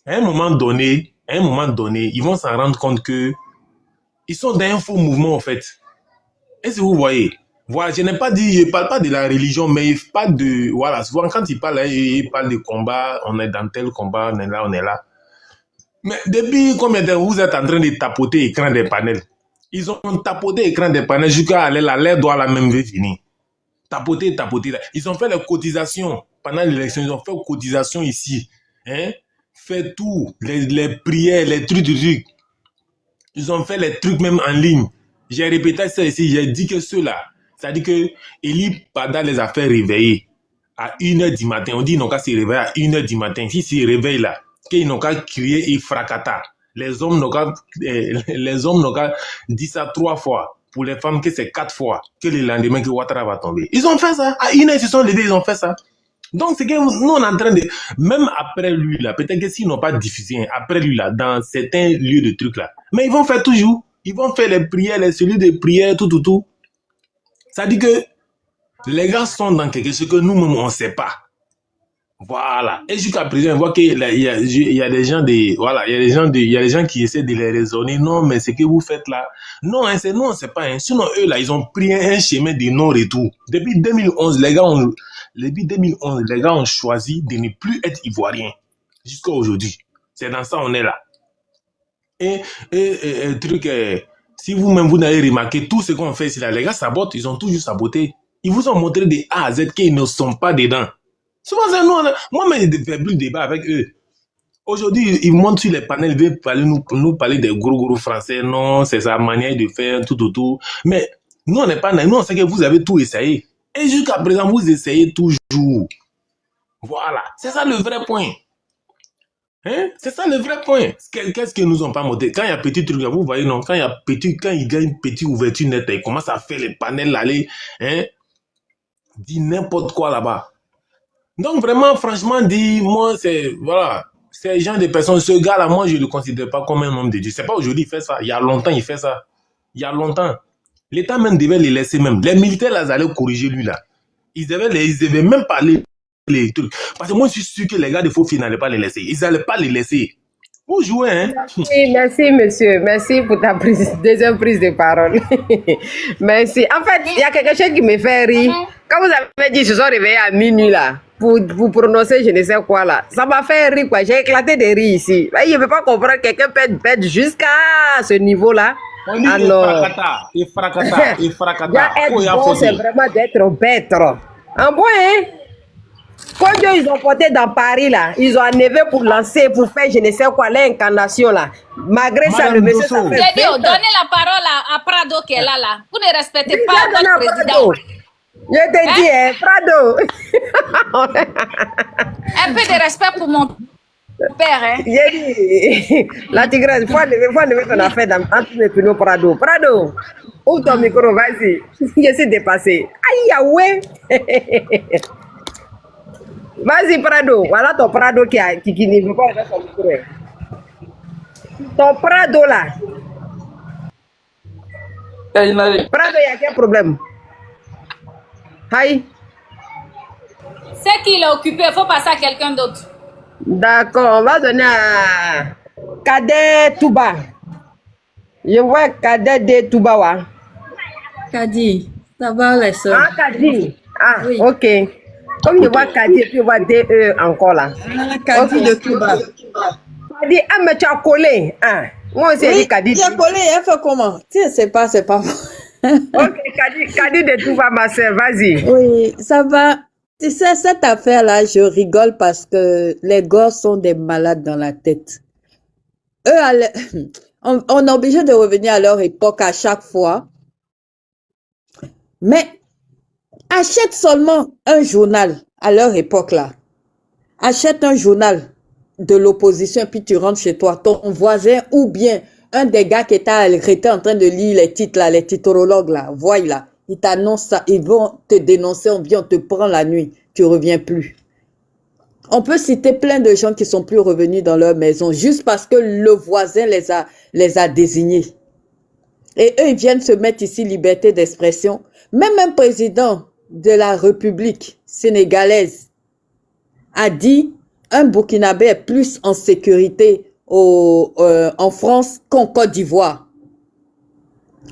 à un moment donné, ils vont s'en rendre compte que ils sont dans un faux mouvement en fait. Est-ce que vous voyez? Voilà, je n'ai pas dit, je ne parle pas de la religion, mais pas de, voilà, souvent quand ils parlent de combat, on est dans tel combat, on est là, on est là. Mais depuis combien de temps vous êtes en train de tapoter l'écran des panels? Ils ont tapoté l'écran des panels jusqu'à aller là, l'air doit la même veut finir. Tapoter. Ils ont fait les cotisations pendant l'élection, ils ont fait les cotisations ici. Hein? Fait tout, les prières, les trucs. Ils ont fait les trucs même en ligne. J'ai répété ça ici, j'ai dit que ceux-là, c'est-à-dire que Eli Pada les a fait réveiller à 1h du matin. On dit qu'ils n'ont qu'à se réveiller à 1h du matin. Si se réveillent là, qu'ils n'ont qu'à crier et fracata. Les hommes n'ont qu'à dire ça 3 fois. Pour les femmes, que c'est 4 fois. Que le lendemain, que Ouattara va tomber. Ils ont fait ça. À 1h, ils se sont levés, ils ont fait ça. Donc, c'est que nous, on est en train de... Même après lui, là, peut-être que s'ils n'ont pas diffusé, après lui, là, dans certains lieux de trucs, là, mais ils vont faire toujours. Ils vont faire les prières, les cellules de prière, tout. Ça dit que les gars sont dans quelque chose que nous-mêmes, on ne sait pas. Voilà. Et jusqu'à présent, on voit qu'il y a des gens voilà, il y a des gens qui essaient de les raisonner. Non, mais ce que vous faites là, non, hein, c'est non, c'est pas. Hein. Sinon, eux là, ils ont pris un chemin de non-retour. Depuis 2011, les gars ont choisi de ne plus être ivoiriens jusqu'à aujourd'hui. C'est dans ça on est là. Et truc, si vous-même vous n'avez remarqué tout ce qu'on fait ici là, les gars sabotent, ils ont toujours saboté. Ils vous ont montré des A à Z qu'ils ne sont pas dedans. Souvent, c'est nous, moi-même, je ne fais plus de débat avec eux. Aujourd'hui, ils montent sur les panels, ils veulent nous parler des gros français. Non, c'est sa manière de faire, tout. Mais nous, on n'est pas, nous, on sait que vous avez tout essayé. Et jusqu'à présent, vous essayez toujours. Voilà. C'est ça le vrai point. Hein? C'est ça le vrai point. Qu'est-ce qu'ils nous ont pas montré? Quand il y a petit truc, vous voyez, non? Quand il y a une petite ouverture nette, il commence à faire les panels, aller, hein? Dit n'importe quoi là-bas. Donc vraiment, franchement, moi, c'est, voilà, ces gens de personnes, ce gars-là, moi, je ne le considère pas comme un homme de Dieu. C'est pas aujourd'hui il fait ça. Il y a longtemps, il fait ça. Il y a longtemps. L'État même devait les laisser même. Les militaires, là, ils allaient corriger lui, là. Ils devaient même pas les trucs. Parce que moi, je suis sûr que les gars de Fofi n'allaient pas les laisser. Ils n'allaient pas les laisser. Vous jouez, hein? Merci, monsieur. Merci pour ta deuxième prise de parole. Merci. En fait, il y a quelque chose qui me fait rire. Quand vous avez dit qu'ils se sont réveillés à minuit, là, pour prononcer je ne sais quoi, là, ça m'a fait rire, quoi. J'ai éclaté de rire ici. Je ne peux pas comprendre que quelqu'un pète jusqu'à ce niveau-là. On dit et fracata. Être bon, c'est vraiment d'être bête. En bon, hein? Quand ils ont porté dans Paris, là, ils ont enlevé pour lancer, pour faire je ne sais quoi, l'incarnation, là. Malgré ça, le monsieur, ça fait J'ai dit, donnez la parole à Prado qui est là. Vous ne respectez pas votre président. Je te dis, Prado. Un peu de respect pour mon père, hein. J'ai dit, la tigresse, il faut enlever ton affaire entre les pneus, Prado. Prado, ouvre ton micro, vas-y. Je suis dépassé. Aïe, ouais. Vas-y, Prado. Voilà ton Prado qui ne veut pas ouvrir son micro. Ton Prado là. Prado, il y a quel problème? Aïe. C'est qu'il est occupé, il faut passer à quelqu'un d'autre. D'accord, on va donner à Kader Touba. Je vois Kader de Touba. Wa. Kadi, ça va les soeurs? Ah, Kadi. Ah, oui. Ok. Comme je vois Kadi et puis je vois DE encore là. Ah, Kadi Ok. de Touba. Kadi, ah, mais tu as collé. Ah, moi aussi, Oui, dit Kadi. il a collé, elle fait comment? Tu sais, c'est pas bon. Ok, Kadi de Touba, ma soeur, vas-y. Oui, ça va. Tu sais, cette affaire-là, je rigole parce que les gosses sont des malades dans la tête. Eux, on est obligé de revenir à leur époque à chaque fois. Mais achète seulement un journal à leur époque-là. Achète un journal de l'opposition et puis tu rentres chez toi. Ton voisin ou bien un des gars qui était en train de lire les titres là, les titrologues là, voyez là, ils t'annoncent ça, ils vont te dénoncer, on te prend la nuit, tu reviens plus. On peut citer plein de gens qui sont plus revenus dans leur maison juste parce que le voisin les a désignés. Et eux, ils viennent se mettre ici, liberté d'expression. Même un président de la République sénégalaise, a dit un Burkinabé est plus en sécurité en France qu'en Côte d'Ivoire.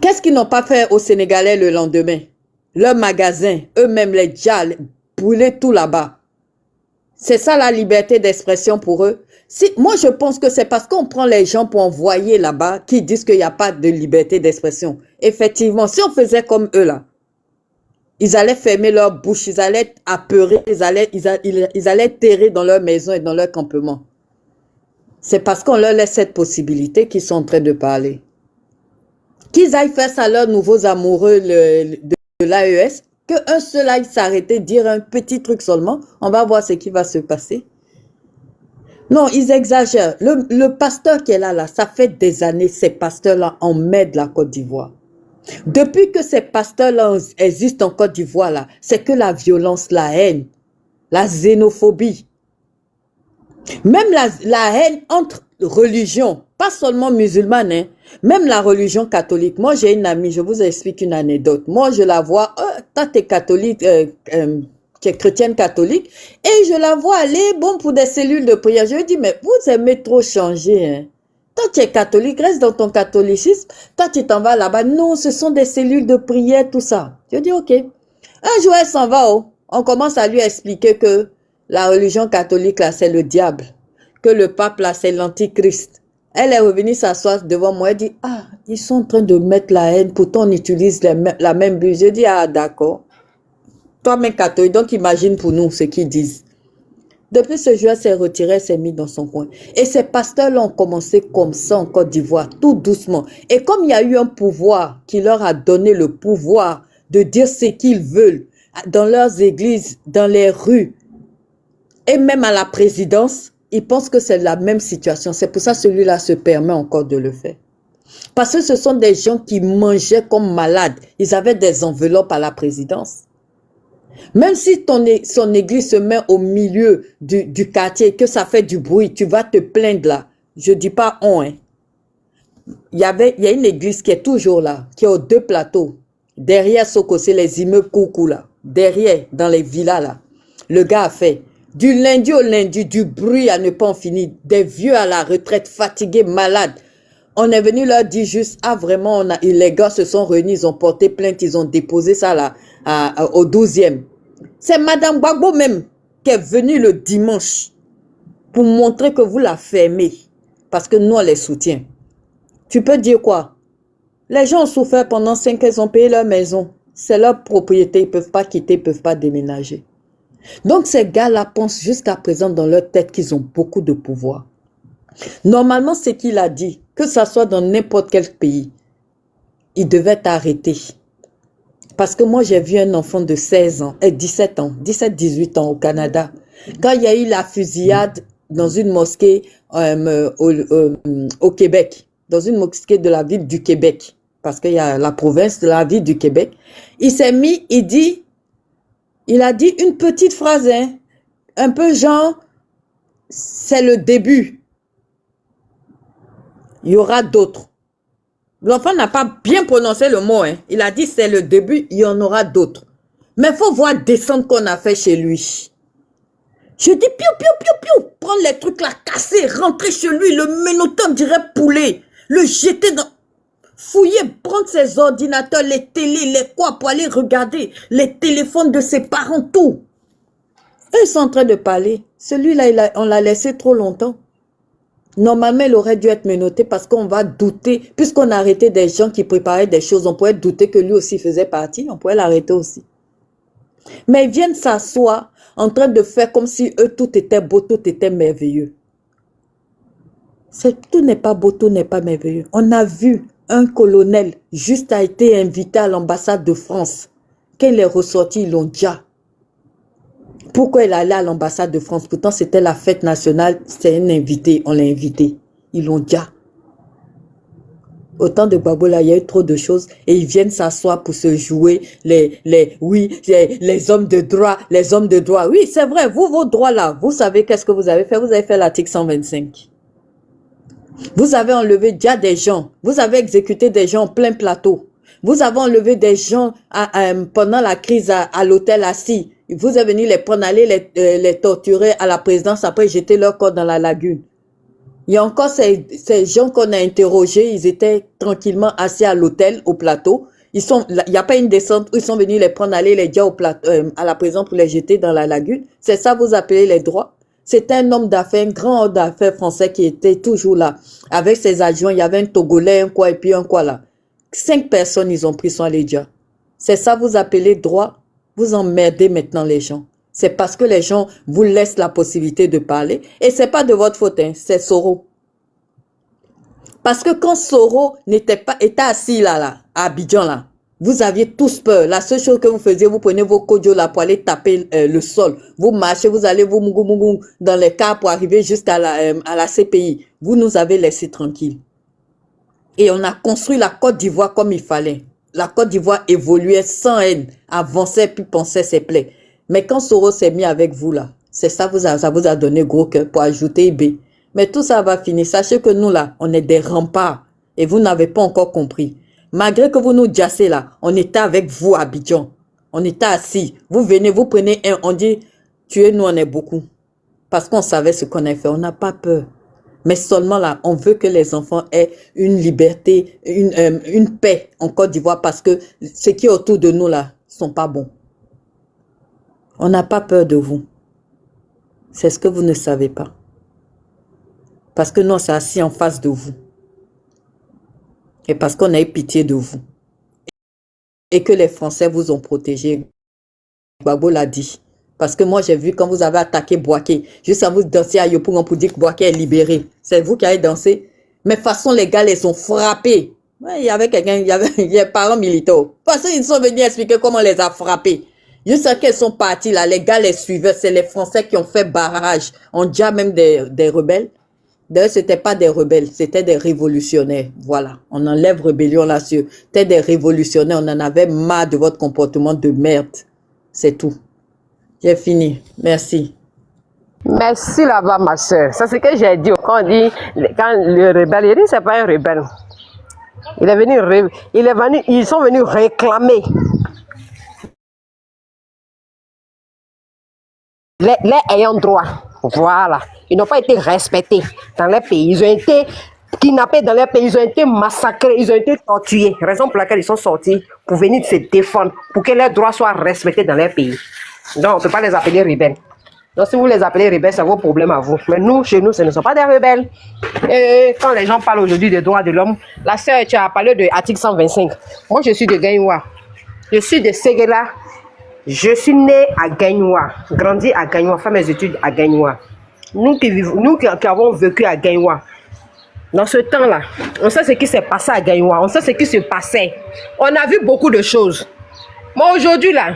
Qu'est-ce qu'ils n'ont pas fait aux Sénégalais le lendemain? Leurs magasins, eux-mêmes, les djals, brûler tout là-bas. C'est ça la liberté d'expression pour eux. Moi, je pense que c'est parce qu'on prend les gens pour envoyer là-bas qu'ils disent qu'il n'y a pas de liberté d'expression. Effectivement, si on faisait comme eux là, ils allaient fermer leur bouche, ils allaient être apeurés, ils allaient terrer dans leur maison et dans leur campement. C'est parce qu'on leur laisse cette possibilité qu'ils sont en train de parler. Qu'ils aillent faire ça à leurs nouveaux amoureux de l'AES, qu'un seul aille s'arrêter, dire un petit truc seulement, on va voir ce qui va se passer. Non, ils exagèrent. Le pasteur qui est là, ça fait des années, ces pasteurs-là emmènent la Côte d'Ivoire. Depuis que ces pasteurs-là existent en Côte d'Ivoire, là, c'est que la violence, la haine, la xénophobie, même la haine entre religions, pas seulement musulmanes, hein, même la religion catholique. Moi, j'ai une amie, je vous explique une anecdote. Moi, je la vois, toi, t'es catholique, qui est chrétienne catholique, et je la vois aller, bon, pour des cellules de prière. Je lui dis, mais vous aimez trop changer, hein. Toi, tu es catholique, reste dans ton catholicisme. Toi, tu t'en vas là-bas. Non, ce sont des cellules de prière, tout ça. Je dis, ok. Un jour, elle s'en va, on commence à lui expliquer que la religion catholique, là, c'est le diable. Que le pape, là, c'est l'antichrist. Elle est revenue s'asseoir devant moi. Elle dit, ah, ils sont en train de mettre la haine. Pourtant, on utilise la même Bible. Je dis, ah, d'accord. Toi-même catholique, donc imagine pour nous ce qu'ils disent. Depuis ce jour, elle s'est retirée, elle s'est mise dans son coin. Et ces pasteurs-là ont commencé comme ça en Côte d'Ivoire, tout doucement. Et comme il y a eu un pouvoir qui leur a donné le pouvoir de dire ce qu'ils veulent dans leurs églises, dans les rues, et même à la présidence, ils pensent que c'est la même situation. C'est pour ça que celui-là se permet encore de le faire. Parce que ce sont des gens qui mangeaient comme malades. Ils avaient des enveloppes à la présidence. Même si son église se met au milieu du quartier, que ça fait du bruit, tu vas te plaindre là. Je dis pas on, hein. Il y a une église qui est toujours là, qui est aux 2 plateaux. Derrière Soko, c'est les immeubles coucou là. Derrière, dans les villas là. Le gars a fait du lundi au lundi, du bruit à ne pas en finir. Des vieux à la retraite, fatigués, malades. On est venu leur dire juste, ah vraiment, les gars se sont réunis, ils ont porté plainte, ils ont déposé ça là, au 12e. C'est Madame Gbagbo même qui est venue le dimanche pour montrer que vous la fermez. Parce que nous, on les soutient. Tu peux dire quoi? Les gens ont souffert pendant 5 ans, ils ont payé leur maison. C'est leur propriété, ils ne peuvent pas quitter, ils ne peuvent pas déménager. Donc ces gars-là pensent jusqu'à présent dans leur tête qu'ils ont beaucoup de pouvoir. Normalement, ce qu'il a dit, que ça soit dans n'importe quel pays, il devait arrêter. Parce que moi, j'ai vu un enfant de 16 ans, 17 ans, 17-18 ans au Canada. Quand il y a eu la fusillade dans une mosquée au Québec, dans une mosquée de la ville du Québec, parce qu'il y a la province de la ville du Québec, il s'est mis, il a dit une petite phrase, hein, un peu genre, c'est le début. Il y aura d'autres. L'enfant n'a pas bien prononcé le mot, hein. Il a dit c'est le début, il y en aura d'autres. Mais il faut voir descendre qu'on a fait chez lui. Je dis piou, piou, piou, piou, prendre les trucs là, casser, rentrer chez lui, le menotter, on dirait poulet, le jeter dans... Fouiller, prendre ses ordinateurs, les télés, les quoi, pour aller regarder les téléphones de ses parents, tout. Eux, ils sont en train de parler. Celui-là, on l'a laissé trop longtemps. Normalement, il aurait dû être menotté parce qu'on va douter, puisqu'on a arrêté des gens qui préparaient des choses, on pourrait douter que lui aussi faisait partie, on pourrait l'arrêter aussi. Mais ils viennent s'asseoir en train de faire comme si eux, tout était beau, tout était merveilleux. Tout n'est pas beau, tout n'est pas merveilleux. On a vu un colonel juste a été invité à l'ambassade de France. Quand il est ressorti, ils l'ont déjà. Pourquoi il allait à l'ambassade de France? Pourtant, c'était la fête nationale, c'était un invité, on l'a invité. Ils l'ont déjà. Au temps de Gbagbo, là, il y a eu trop de choses et ils viennent s'asseoir pour se jouer les hommes de droit, les hommes de droit. Oui, c'est vrai, vous, vos droits là, vous savez qu'est-ce que vous avez fait? Vous avez fait l'article 125. Vous avez enlevé déjà des gens. Vous avez exécuté des gens en plein plateau. Vous avez enlevé des gens pendant la crise à l'hôtel Assis. Vous êtes venu les prendre, aller les torturer à la présidence, après jeter leur corps dans la lagune. Il y a encore ces gens qu'on a interrogés, ils étaient tranquillement assis à l'hôtel, au plateau. Il n'y a pas une descente où ils sont venus les prendre, aller les dire à la présidence pour les jeter dans la lagune. C'est ça vous appelez les droits? C'est un homme d'affaires, un grand homme d'affaires français qui était toujours là. Avec ses adjoints, il y avait un Togolais, un quoi, et puis un quoi là. 5 personnes, ils ont pris soin les dieux. C'est ça vous appelez droit? Vous emmerdez maintenant les gens. C'est parce que les gens vous laissent la possibilité de parler. Et c'est pas de votre faute, hein, c'est Soro. Parce que quand Soro était assis là, à Abidjan là, vous aviez tous peur. La seule chose que vous faisiez, vous prenez vos kojos là pour aller taper le sol. Vous marchez, vous allez vous mougou dans les cars pour arriver jusqu'à la CPI. Vous nous avez laissés tranquilles. Et on a construit la Côte d'Ivoire comme il fallait. La Côte d'Ivoire évoluait sans haine, avançait puis pensait ses plaies. Mais quand Soro s'est mis avec vous là, c'est ça, ça vous a donné gros cœur pour ajouter IB. Mais tout ça va finir. Sachez que nous là, on est des remparts. Et vous n'avez pas encore compris. Malgré que vous nous jassez là, on était avec vous à Abidjan. On était assis. Vous venez, vous prenez un, on dit, tuez-nous, on est beaucoup. Parce qu'on savait ce qu'on a fait. On n'a pas peur. Mais seulement là, on veut que les enfants aient une liberté, une paix en Côte d'Ivoire parce que ce qui est autour de nous là, sont pas bons. On n'a pas peur de vous. C'est ce que vous ne savez pas. Parce que nous, on s'est assis en face de vous. Et parce qu'on a eu pitié de vous. Et que les Français vous ont protégé. Gbagbo l'a dit. Parce que moi, j'ai vu quand vous avez attaqué Bouaké, juste à vous danser à Yopougon pour dire que Bouaké est libéré. C'est vous qui avez dansé. Mais de toute façon, les gars les ont frappés. Ouais, il y avait quelqu'un, il y avait des parents militaires. Parce qu'ils sont venus expliquer comment on les a frappés. Juste à qu'ils sont partis là, les gars les suivaient. C'est les Français qui ont fait barrage. On dit même des rebelles. D'ailleurs, c'était pas des rebelles, c'était des révolutionnaires. Voilà, on enlève rébellion là-dessus. C'était des révolutionnaires, on en avait marre de votre comportement de merde. C'est tout. J'ai fini. Merci. Merci là-bas, ma soeur. C'est ce que j'ai dit. Quand on dit, quand le rebelle, il dit c'est pas un rebelle. Ils sont venus réclamer les ayants droit. Voilà. Ils n'ont pas été respectés dans les pays. Ils ont été kidnappés dans les pays. Ils ont été massacrés. Ils ont été torturés. Raison pour laquelle ils sont sortis pour venir se défendre, pour que leurs droits soient respectés dans les pays. Donc, on ne peut pas les appeler rebelles. Donc, si vous les appelez rebelles, c'est vos problèmes à vous. Mais nous, chez nous, ce ne sont pas des rebelles. Et quand les gens parlent aujourd'hui des droits de l'homme, la sœur, tu as parlé de l'article 125. Moi, je suis de Gagnoua. Je suis de Séguéla. Je suis né à Gagnoua, grandi à Gagnoua, fait mes études à Gagnoua. Nous qui avons vécu à Gagnoua, dans ce temps-là, on sait ce qui s'est passé à Gagnoua, on sait ce qui se passait. On a vu beaucoup de choses. Mais aujourd'hui, là,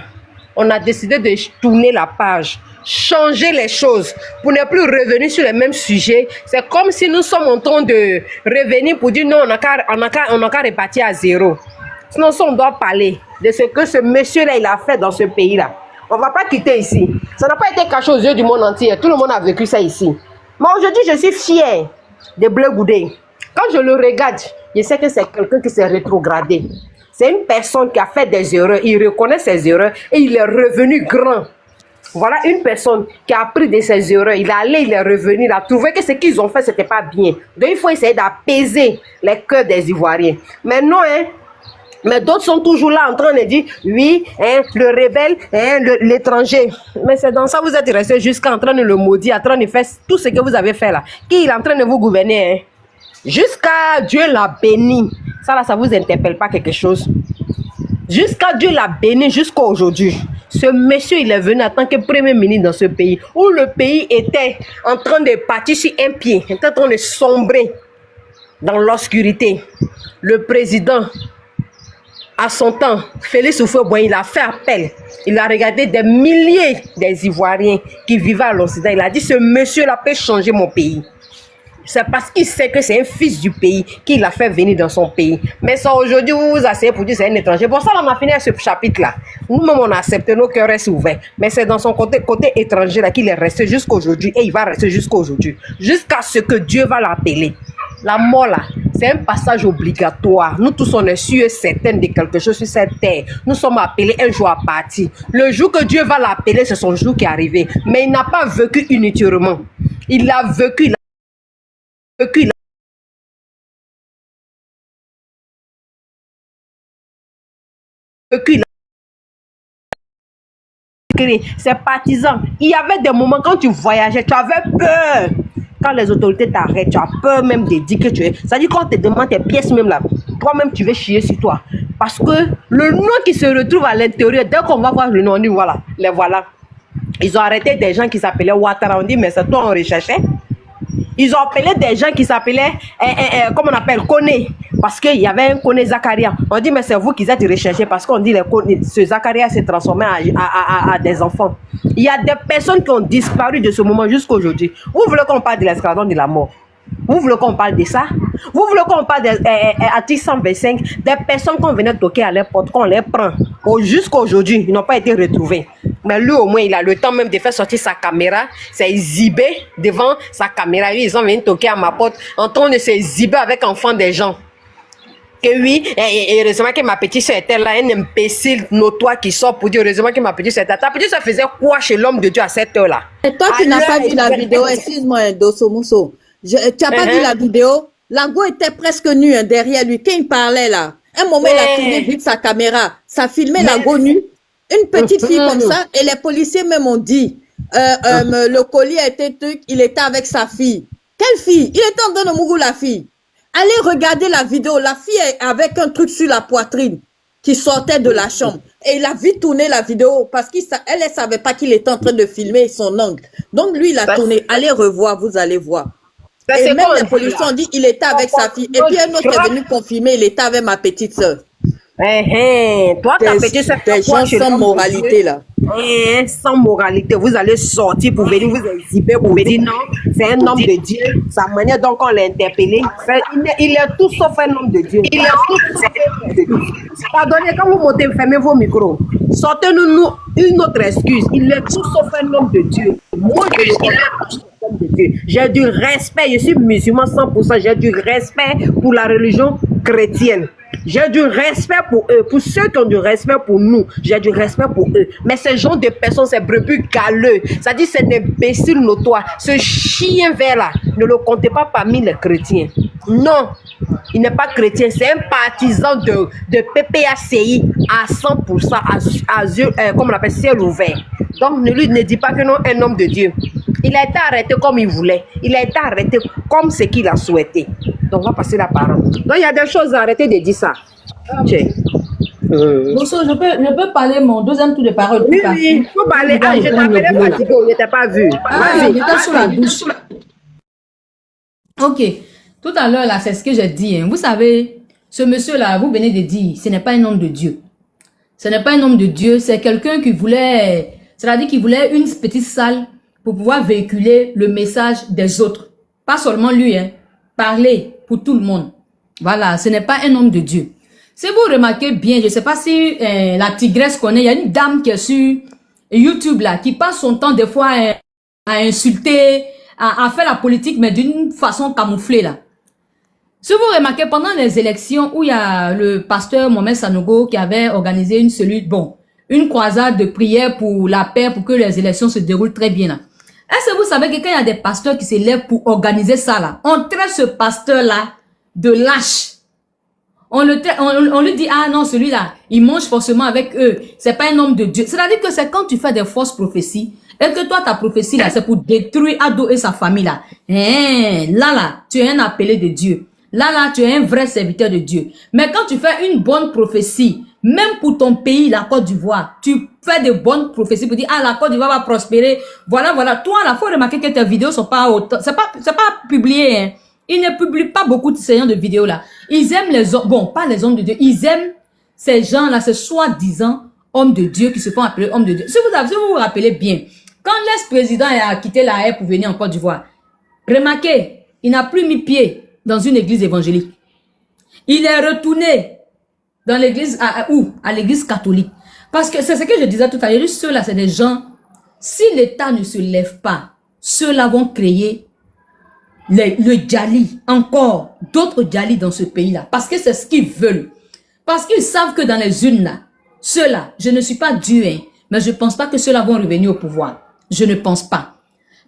on a décidé de tourner la page, changer les choses pour ne plus revenir sur les mêmes sujets. C'est comme si nous sommes en train de revenir pour dire non, on n'a qu'à repartir à zéro. Sinon, on doit parler de ce que ce monsieur-là, il a fait dans ce pays-là. On ne va pas quitter ici. Ça n'a pas été caché aux yeux du monde entier. Tout le monde a vécu ça ici. Mais aujourd'hui, je suis fier de Bleu Goudé. Quand je le regarde, je sais que c'est quelqu'un qui s'est rétrogradé. C'est une personne qui a fait des erreurs. Il reconnaît ses erreurs et il est revenu grand. Voilà une personne qui a appris de ses erreurs. Il est allé, il est revenu, il a trouvé que ce qu'ils ont fait, ce n'était pas bien. Donc, il faut essayer d'apaiser les cœurs des Ivoiriens. Mais non, hein. Mais d'autres sont toujours là en train de dire, oui, hein, le rebelle, hein, l'étranger. Mais c'est dans ça que vous êtes resté jusqu'à en train de le maudire, en train de faire tout ce que vous avez fait là. Qui est en train de vous gouverner, hein? Jusqu'à Dieu l'a béni. Ça là, ça vous interpelle pas quelque chose? Jusqu'à Dieu l'a béni jusqu'à aujourd'hui. Ce monsieur, il est venu en tant que premier ministre dans ce pays, où le pays était en train de partir sur un pied, était en train de sombrer dans l'obscurité. Le président, à son temps, Félix Houphouët-Boigny, il a fait appel. Il a regardé des milliers des Ivoiriens qui vivaient à l'Occident. Il a dit, ce monsieur-là peut changer mon pays. C'est parce qu'il sait que c'est un fils du pays qu'il l'a fait venir dans son pays. Mais ça, aujourd'hui, vous vous asseyez pour dire que c'est un étranger. Bon, ça, on a fini à ce chapitre-là. Nous-mêmes, on a accepté, nos cœurs restent ouverts. Mais c'est dans son côté étranger là qu'il est resté jusqu'à aujourd'hui. Et il va rester jusqu'à aujourd'hui. Jusqu'à ce que Dieu va l'appeler. La mort là, c'est un passage obligatoire. Nous tous, on est sûrs et certains de quelque chose sur cette terre. Nous sommes appelés un jour à partir. Le jour que Dieu va l'appeler, c'est son jour qui est arrivé. Mais il n'a pas vécu inutilement. Il a vécu, il a vécu, il a vécu, il a vécu. C'est partisan. Il y avait des moments quand tu voyageais, tu avais peur. Quand les autorités t'arrêtent, tu as peur même de dire que tu es. C'est-à-dire quand on te demande tes pièces même là, toi-même tu veux chier sur toi. Parce que le nom qui se retrouve à l'intérieur, dès qu'on va voir le nom, on dit voilà, les voilà. Ils ont arrêté des gens qui s'appelaient Ouattara. On dit mais c'est toi on recherchait. Ils ont appelé des gens qui s'appelaient, comment on appelle, Koné. Parce qu'il y avait un Koné Zakaria. On dit, mais c'est vous qui êtes recherchés parce qu'on dit que ce Zakaria s'est transformé à des enfants. Il y a des personnes qui ont disparu de ce moment jusqu'à aujourd'hui. Vous voulez qu'on parle de l'esclavage de la mort? Vous voulez qu'on parle de ça? Vous voulez qu'on parle de l'article 125, des personnes qu'on venait toquer à leur porte, qu'on les prend? Jusqu'à aujourd'hui, ils n'ont pas été retrouvés. Mais lui, au moins, il a le temps même de faire sortir sa caméra, s'est exhibé devant sa caméra. Lui, ils ont venu toquer à ma porte en train de s'exhiber avec enfants des gens. Que oui, et heureusement que ma petite soeur était là, un imbécile notoire qui sort pour dire heureusement que ma petite soeur était là. Ta petite soeur faisait quoi chez l'homme de Dieu à cette heure-là? Et toi, tu n'as pas vu la vidéo, excuse-moi, Dosso Mousso. Tu n'as pas vu la vidéo? Lago était presque nu derrière lui. Quand il parlait là, un moment, il a tourné vite sa caméra. Ça filmait Lago nu. Une petite fille comme ça. Et les policiers même ont dit, le colis a été truc, il était avec sa fille. Quelle fille? Il était en train de mourir la fille. Allez regarder la vidéo. La fille est avec un truc sur la poitrine qui sortait de la chambre. Et il a vite tourné la vidéo parce qu'elle ne savait pas qu'il était en train de filmer son ongle. Donc lui, il a tourné. Allez revoir, vous allez voir. Et même les policiers ont dit qu'il était avec sa fille. Et puis un autre est venu confirmer, il était avec ma petite soeur. Toi, ta petite soeur, des gens sans moralité là. Sans moralité, vous allez sortir pour venir vous exhiber, pour vous dire non, c'est un homme de Dieu. Sa manière dont on l'a interpellé, il est tout sauf un homme de Dieu. Il est tout sauf un homme de Dieu. Pardonnez, quand vous montez, fermez vos micros. Sortez-nous une autre excuse. Il est tout sauf un homme de Dieu. Moi, je le connais tout sauf un homme de Dieu. J'ai du respect, je suis musulman 100%, j'ai du respect pour la religion chrétienne. J'ai du respect pour eux, pour ceux qui ont du respect pour nous, j'ai du respect pour eux. Mais ce genre de personnes, c'est brebis galeux, c'est-à-dire c'est des imbéciles notoires. Ce chien vert là, ne le comptez pas parmi les chrétiens. Non, il n'est pas chrétien, c'est un partisan de PPACI à 100%, comme on l'appelle, ciel ouvert. Donc ne dis pas que non, un homme de Dieu. Il a été arrêté comme il voulait. Il a été arrêté comme ce qu'il a souhaité. Donc, on va passer la parole. Donc, il y a des choses à arrêter de dire ça. Bonsoir, je peux parler mon deuxième tour de parole. Oui, il faut parler. Ah, je t'appelais fatigué, on n'était pas vu. J'étais sur la douche. Ok. Tout à l'heure, là, c'est ce que j'ai dit. Hein. Vous savez, ce monsieur-là, vous venez de dire, ce n'est pas un homme de Dieu. Ce n'est pas un homme de Dieu, c'est quelqu'un qui voulait, c'est-à-dire qu'il voulait une petite salle pour pouvoir véhiculer le message des autres. Pas seulement lui, hein. Parler pour tout le monde. Voilà, ce n'est pas un homme de Dieu. Si vous remarquez bien, je ne sais pas si la tigresse connaît, il y a une dame qui est sur YouTube là, qui passe son temps des fois à insulter, à faire la politique, mais d'une façon camouflée là. Si vous remarquez, pendant les élections où il y a le pasteur Mohamed Sanogo qui avait organisé une cellule, une croisade de prière pour la paix, pour que les élections se déroulent très bien là. Est-ce que vous savez que quand il y a des pasteurs qui se lèvent pour organiser ça là, on traite ce pasteur-là de lâche. On lui dit, ah non, celui-là, il mange forcément avec eux. C'est pas un homme de Dieu. C'est-à-dire que c'est quand tu fais des fausses prophéties, et que toi, ta prophétie là, c'est pour détruire Ado et sa famille là. Là, tu es un appelé de Dieu. Là, tu es un vrai serviteur de Dieu. Mais quand tu fais une bonne prophétie, même pour ton pays, la Côte d'Ivoire, tu fais de bonnes prophéties pour dire, ah, la Côte d'Ivoire va prospérer. Voilà. Toi, là, faut remarquer que tes vidéos sont pas autant, c'est pas publié, hein. Ils ne publient pas beaucoup de ces gens de vidéos là. Ils aiment les hommes, bon, pas les hommes de Dieu. Ils aiment ces gens-là, ces soi-disant hommes de Dieu qui se font appeler hommes de Dieu. Si vous vous rappelez bien, quand l'ex-président a quitté la haie pour venir en Côte d'Ivoire, remarquez, il n'a plus mis pied dans une église évangélique. Il est retourné dans l'église, à l'église catholique. Parce que c'est ce que je disais tout à l'heure, ceux-là, c'est des gens, si l'État ne se lève pas, ceux-là vont créer le Djali, encore d'autres Djali dans ce pays-là. Parce que c'est ce qu'ils veulent. Parce qu'ils savent que dans les urnes, là, ceux-là, je ne suis pas Dieu, hein, mais je ne pense pas que ceux-là vont revenir au pouvoir. Je ne pense pas.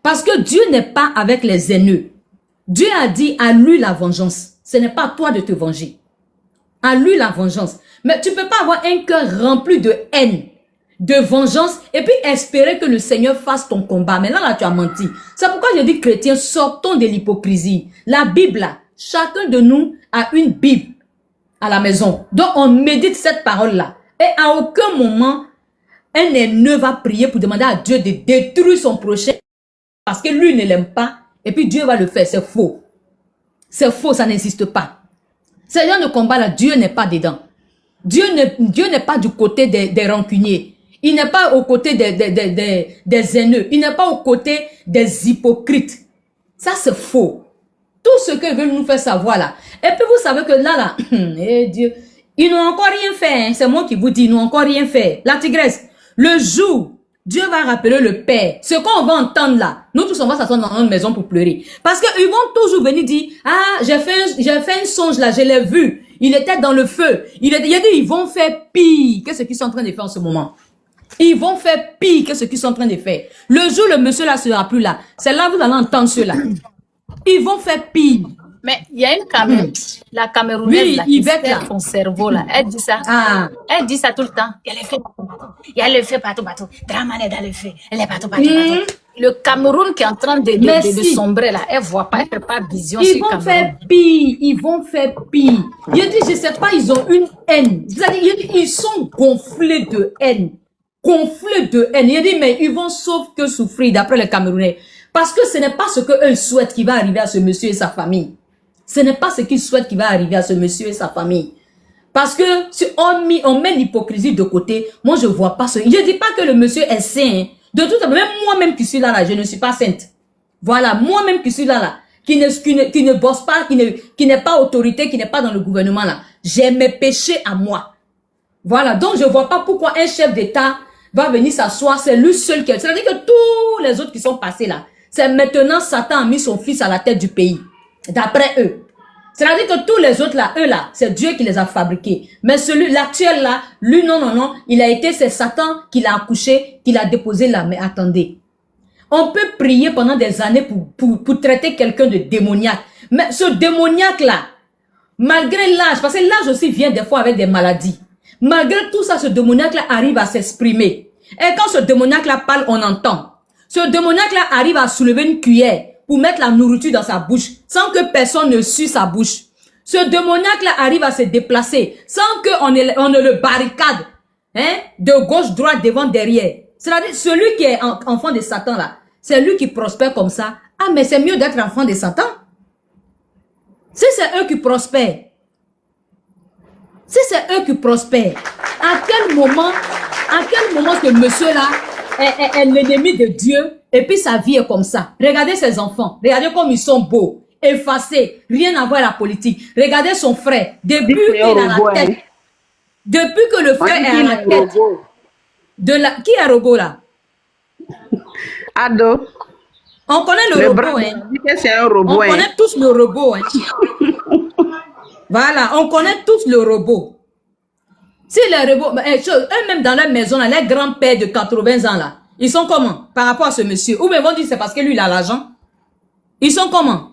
Parce que Dieu n'est pas avec les haineux. Dieu a dit à lui la vengeance. Ce n'est pas à toi de te venger. À lui la vengeance. Mais tu ne peux pas avoir un cœur rempli de haine, de vengeance, et puis espérer que le Seigneur fasse ton combat. Mais là, tu as menti. C'est pourquoi je dis, chrétiens, sortons de l'hypocrisie. La Bible, là, chacun de nous a une Bible à la maison. Donc, on médite cette parole-là. Et à aucun moment, un haineux va prier pour demander à Dieu de détruire son prochain parce que lui ne l'aime pas. Et puis, Dieu va le faire. C'est faux. C'est faux, ça n'existe pas. Ce genre de combat-là, Dieu n'est pas dedans. Dieu n'est pas du côté des rancuniers. Il n'est pas au côté des haineux. Il n'est pas au côté des hypocrites. Ça, c'est faux. Tout ce qu'ils veulent nous faire savoir là. Et puis, vous savez que là, eh Dieu, ils n'ont encore rien fait. Hein. C'est moi qui vous dis, ils n'ont encore rien fait. La tigresse, le jour, Dieu va rappeler le Père. Ce qu'on va entendre là, nous tous on va s'asseoir dans notre maison pour pleurer. Parce qu'ils vont toujours venir dire, ah, j'ai fait un songe là, je l'ai vu. Il était dans le feu. Il a dit, ils vont faire pire que ce qu'ils sont en train de faire en ce moment. Ils vont faire pire que ce qu'ils sont en train de faire. Le jour, le monsieur là sera plus là. C'est là que vous allez entendre cela. Ils vont faire pire. Mais il y a une caméra, la Camerounaise Oui, là, qui Yvette, sert là. ton cerveau là. Elle dit ça. Ah. Elle dit ça tout le temps. Il y a le feu partout. Il y a le feu partout. Dramane est dans le feu. Elle est partout. Le Cameroun qui est en train de sombrer là, elle voit pas, elle fait pas vision Ils sur le vont Cameroun. faire pire. Ils vont faire pire. Il dit, je sais pas, ils ont une haine. C'est-à-dire, ils sont gonflés de haine. Gonflés de haine. Il dit, mais ils vont sauf que souffrir d'après les Camerounais. Parce que ce n'est pas ce qu'eux souhaitent qui va arriver à ce monsieur et sa famille. Ce n'est pas ce qu'ils souhaitent qui va arriver à ce monsieur et sa famille. Parce que si on met l'hypocrisie de côté, moi je vois pas ce... Je dis pas que le monsieur est saint. Hein. De toute façon, même moi-même qui suis là, je ne suis pas sainte. Voilà, moi-même qui suis là, qui ne bosse pas, qui n'est pas autorité, qui n'est pas dans le gouvernement là. J'ai mes péchés à moi. Voilà, donc je vois pas pourquoi un chef d'État va venir s'asseoir, c'est lui seul qui... C'est-à-dire que tous les autres qui sont passés là, c'est maintenant Satan a mis son fils à la tête du pays. D'après eux. C'est-à-dire que tous les autres là, eux là, c'est Dieu qui les a fabriqués. Mais celui, l'actuel là, lui, non, c'est Satan qui l'a accouché, qui l'a déposé là. Mais attendez. On peut prier pendant des années pour traiter quelqu'un de démoniaque. Mais ce démoniaque là, malgré l'âge, parce que l'âge aussi vient des fois avec des maladies. Malgré tout ça, ce démoniaque là arrive à s'exprimer. Et quand ce démoniaque là parle, on entend. Ce démoniaque là arrive à soulever une cuillère pour mettre la nourriture dans sa bouche, sans que personne ne suce sa bouche. Ce démoniaque-là arrive à se déplacer, sans qu'on ne le barricade, hein, de gauche, droite, devant, derrière. C'est-à-dire, celui qui est enfant de Satan, là, c'est lui qui prospère comme ça. Ah, mais c'est mieux d'être enfant de Satan. Si c'est eux qui prospèrent, à quel moment ce monsieur-là est l'ennemi de Dieu et puis sa vie est comme ça. Regardez ses enfants, regardez comme ils sont beaux, effacés, rien à voir à la politique. Regardez son frère, depuis qu'il est à la tête, depuis que le frère est à la tête de la... Qui est robot là? Ado. On connaît le robot, hein. C'est un robot. On connaît tous le robot, hein. Voilà, on connaît tous le robot. Si les robots, eux-mêmes dans leur maison, là, les grands-pères de 80 ans là, ils sont comment par rapport à ce monsieur? Ou bien ils vont dire c'est parce que lui il a l'argent. Ils sont comment?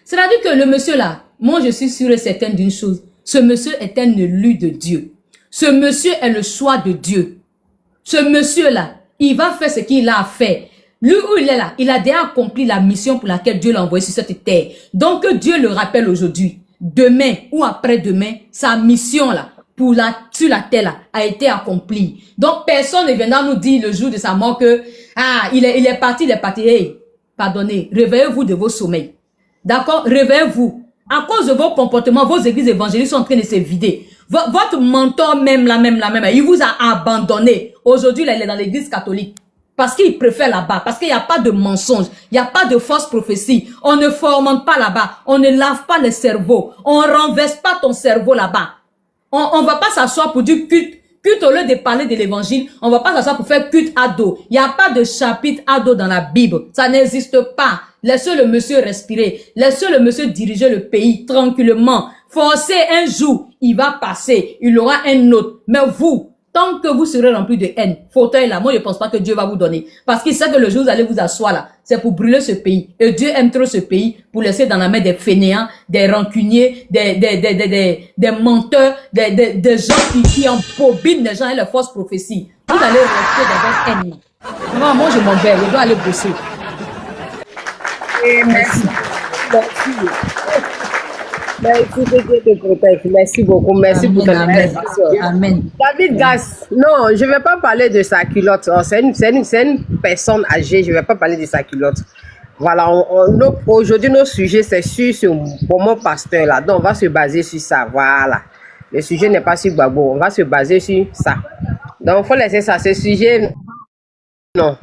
C'est-à-dire que le monsieur là, moi je suis sûre et certaine d'une chose. Ce monsieur est un élu de Dieu. Ce monsieur est le choix de Dieu. Ce monsieur là, il va faire ce qu'il a à faire. Lui où il est là, il a déjà accompli la mission pour laquelle Dieu l'a envoyé sur cette terre. Donc que Dieu le rappelle aujourd'hui, demain ou après-demain, sa mission là, sur la terre là, a été accomplie. Donc personne ne viendra nous dire le jour de sa mort que il est parti. Hey, pardonnez, réveillez-vous de vos sommeils. D'accord? Réveillez-vous. À cause de vos comportements, vos églises évangéliques sont en train de se vider. Votre mentor même, il vous a abandonné. Aujourd'hui, là, il est dans l'église catholique. Parce qu'il préfère là-bas. Parce qu'il n'y a pas de mensonge. Il n'y a pas de fausse prophétie. On ne fomente pas là-bas. On ne lave pas le cerveau. On ne renverse pas ton cerveau là-bas. On va pas s'asseoir pour dire Culte, au lieu de parler de l'évangile, on va pas s'asseoir pour faire culte à dos. Il n'y a pas de chapitre à dos dans la Bible. Ça n'existe pas. Laissez le monsieur respirer. Laissez le monsieur diriger le pays tranquillement. Forcez un jour, il va passer. Il aura un autre. Mais vous, tant que vous serez rempli de haine, fauteuil là, moi je pense pas que Dieu va vous donner. Parce qu'il sait que le jour où vous allez vous asseoir là, c'est pour brûler ce pays. Et Dieu aime trop ce pays pour laisser dans la main des fainéants, des rancuniers, des menteurs, des gens qui embobinent les gens et les fausses prophéties. Vous allez rester dans votre haine. Moi je m'en vais, je dois aller bosser. Et merci. Merci que Dieu te protège. Merci beaucoup. Merci pour ton intervention. Amen. David Gass, non, je ne vais pas parler de sa culotte. Oh, c'est une personne âgée. Je ne vais pas parler de sa culotte. Voilà, aujourd'hui, nos sujets, c'est sur mon pasteur là. Donc, on va se baser sur ça. Voilà. Le sujet n'est pas sur Gbagbo. On va se baser sur ça. Donc, il faut laisser ça. Ce sujet, non.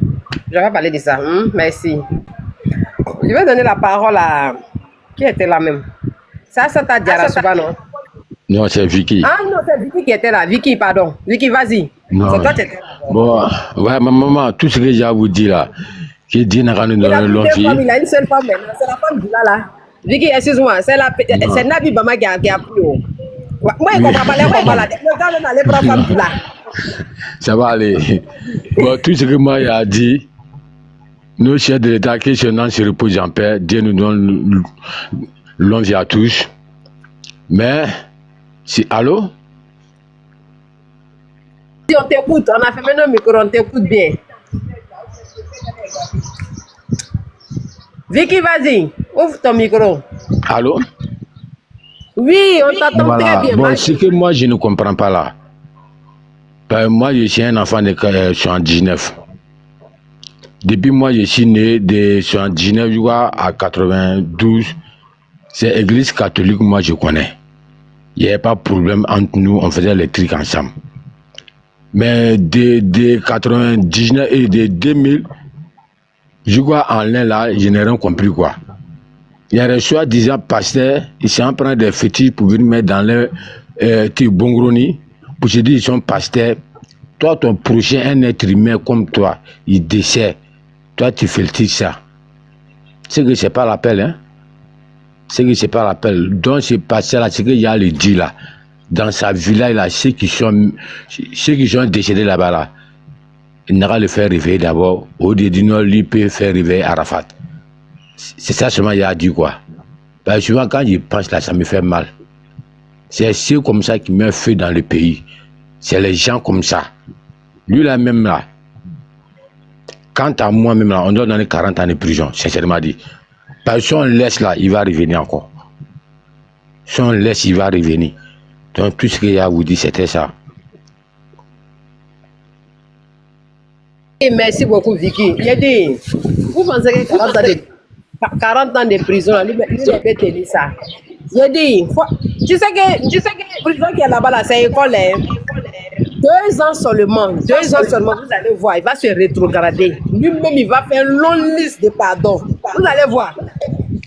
Je ne vais pas parler de ça. Merci. Je vais donner la parole à... Qui était là même? Ça t'a dit à la non? Non, c'est Vicky. Ah non, c'est Vicky qui était là. Vicky, pardon. Vicky, vas-y. Non. C'est toi qui étais là. Bon, ouais, ma maman, tout ce que j'ai à vous dire là, qui dit n'a rien dans le Il a une seule femme maintenant. C'est la femme du là. Vicky, excuse-moi. C'est Nabi Bama qui a pris. Moi, je comprends pas les combats là. Le gars, on a les bras femmes du là. Ça va aller. Bon, tout ce que moi il a dit, nos chefs de l'État qui se reposent en paix, Dieu nous donne longue vie à tous. Mais, si, allô? Si on t'écoute, on a fait maintenant le micro, on t'écoute bien. Vicky, vas-y, ouvre ton micro. Allô? Oui, on t'entend Voilà. très bien. Bon, ce que moi je ne comprends pas là. Ben, moi je suis un enfant de 79. Depuis moi je suis né de 79 à 92. C'est l'église catholique, moi je connais. Il n'y avait pas de problème entre nous, on faisait les trucs ensemble. Mais de 99 et de 2000, je vois en l'un là, je n'ai rien compris quoi. Il y a des soi-disant pasteurs, ils s'en prennent des fétiches pour venir mettre dans leur bongroni, pour se dire ils sont pasteurs. Toi, ton prochain, un être humain comme toi, il décède. Toi, tu fais ça. C'est que c'est pas l'appel, hein. C'est que c'est pas l'appel. Donc, c'est passé là, c'est qu'il y a le dit là. Dans sa villa, là, ceux qui sont décédés là-bas, là, il n'aura le faire réveiller d'abord. Au lieu de dire non, lui peut faire réveiller Arafat. C'est ça seulement il a dit quoi. Parce que souvent, quand je pense là, ça me fait mal. C'est ceux comme ça qui meurent feu dans le pays. C'est les gens comme ça. Lui là même là, quant à moi-même là, on doit donner 40 ans de prison, sincèrement dit. Parce que si on laisse là, il va revenir encore. Si on laisse, il va revenir. Donc tout ce qu'il y a à vous dire, c'était ça. Et merci beaucoup, Vicky. Il a dit, vous pensez que 40 ans de prison, lui, il peut tenir ça. Il a dit, tu sais que le prison qui est là-bas, là, c'est école. 2 ans seulement, vous allez voir, il va se rétrograder. Lui-même, il va faire une longue liste de pardons. Vous allez voir.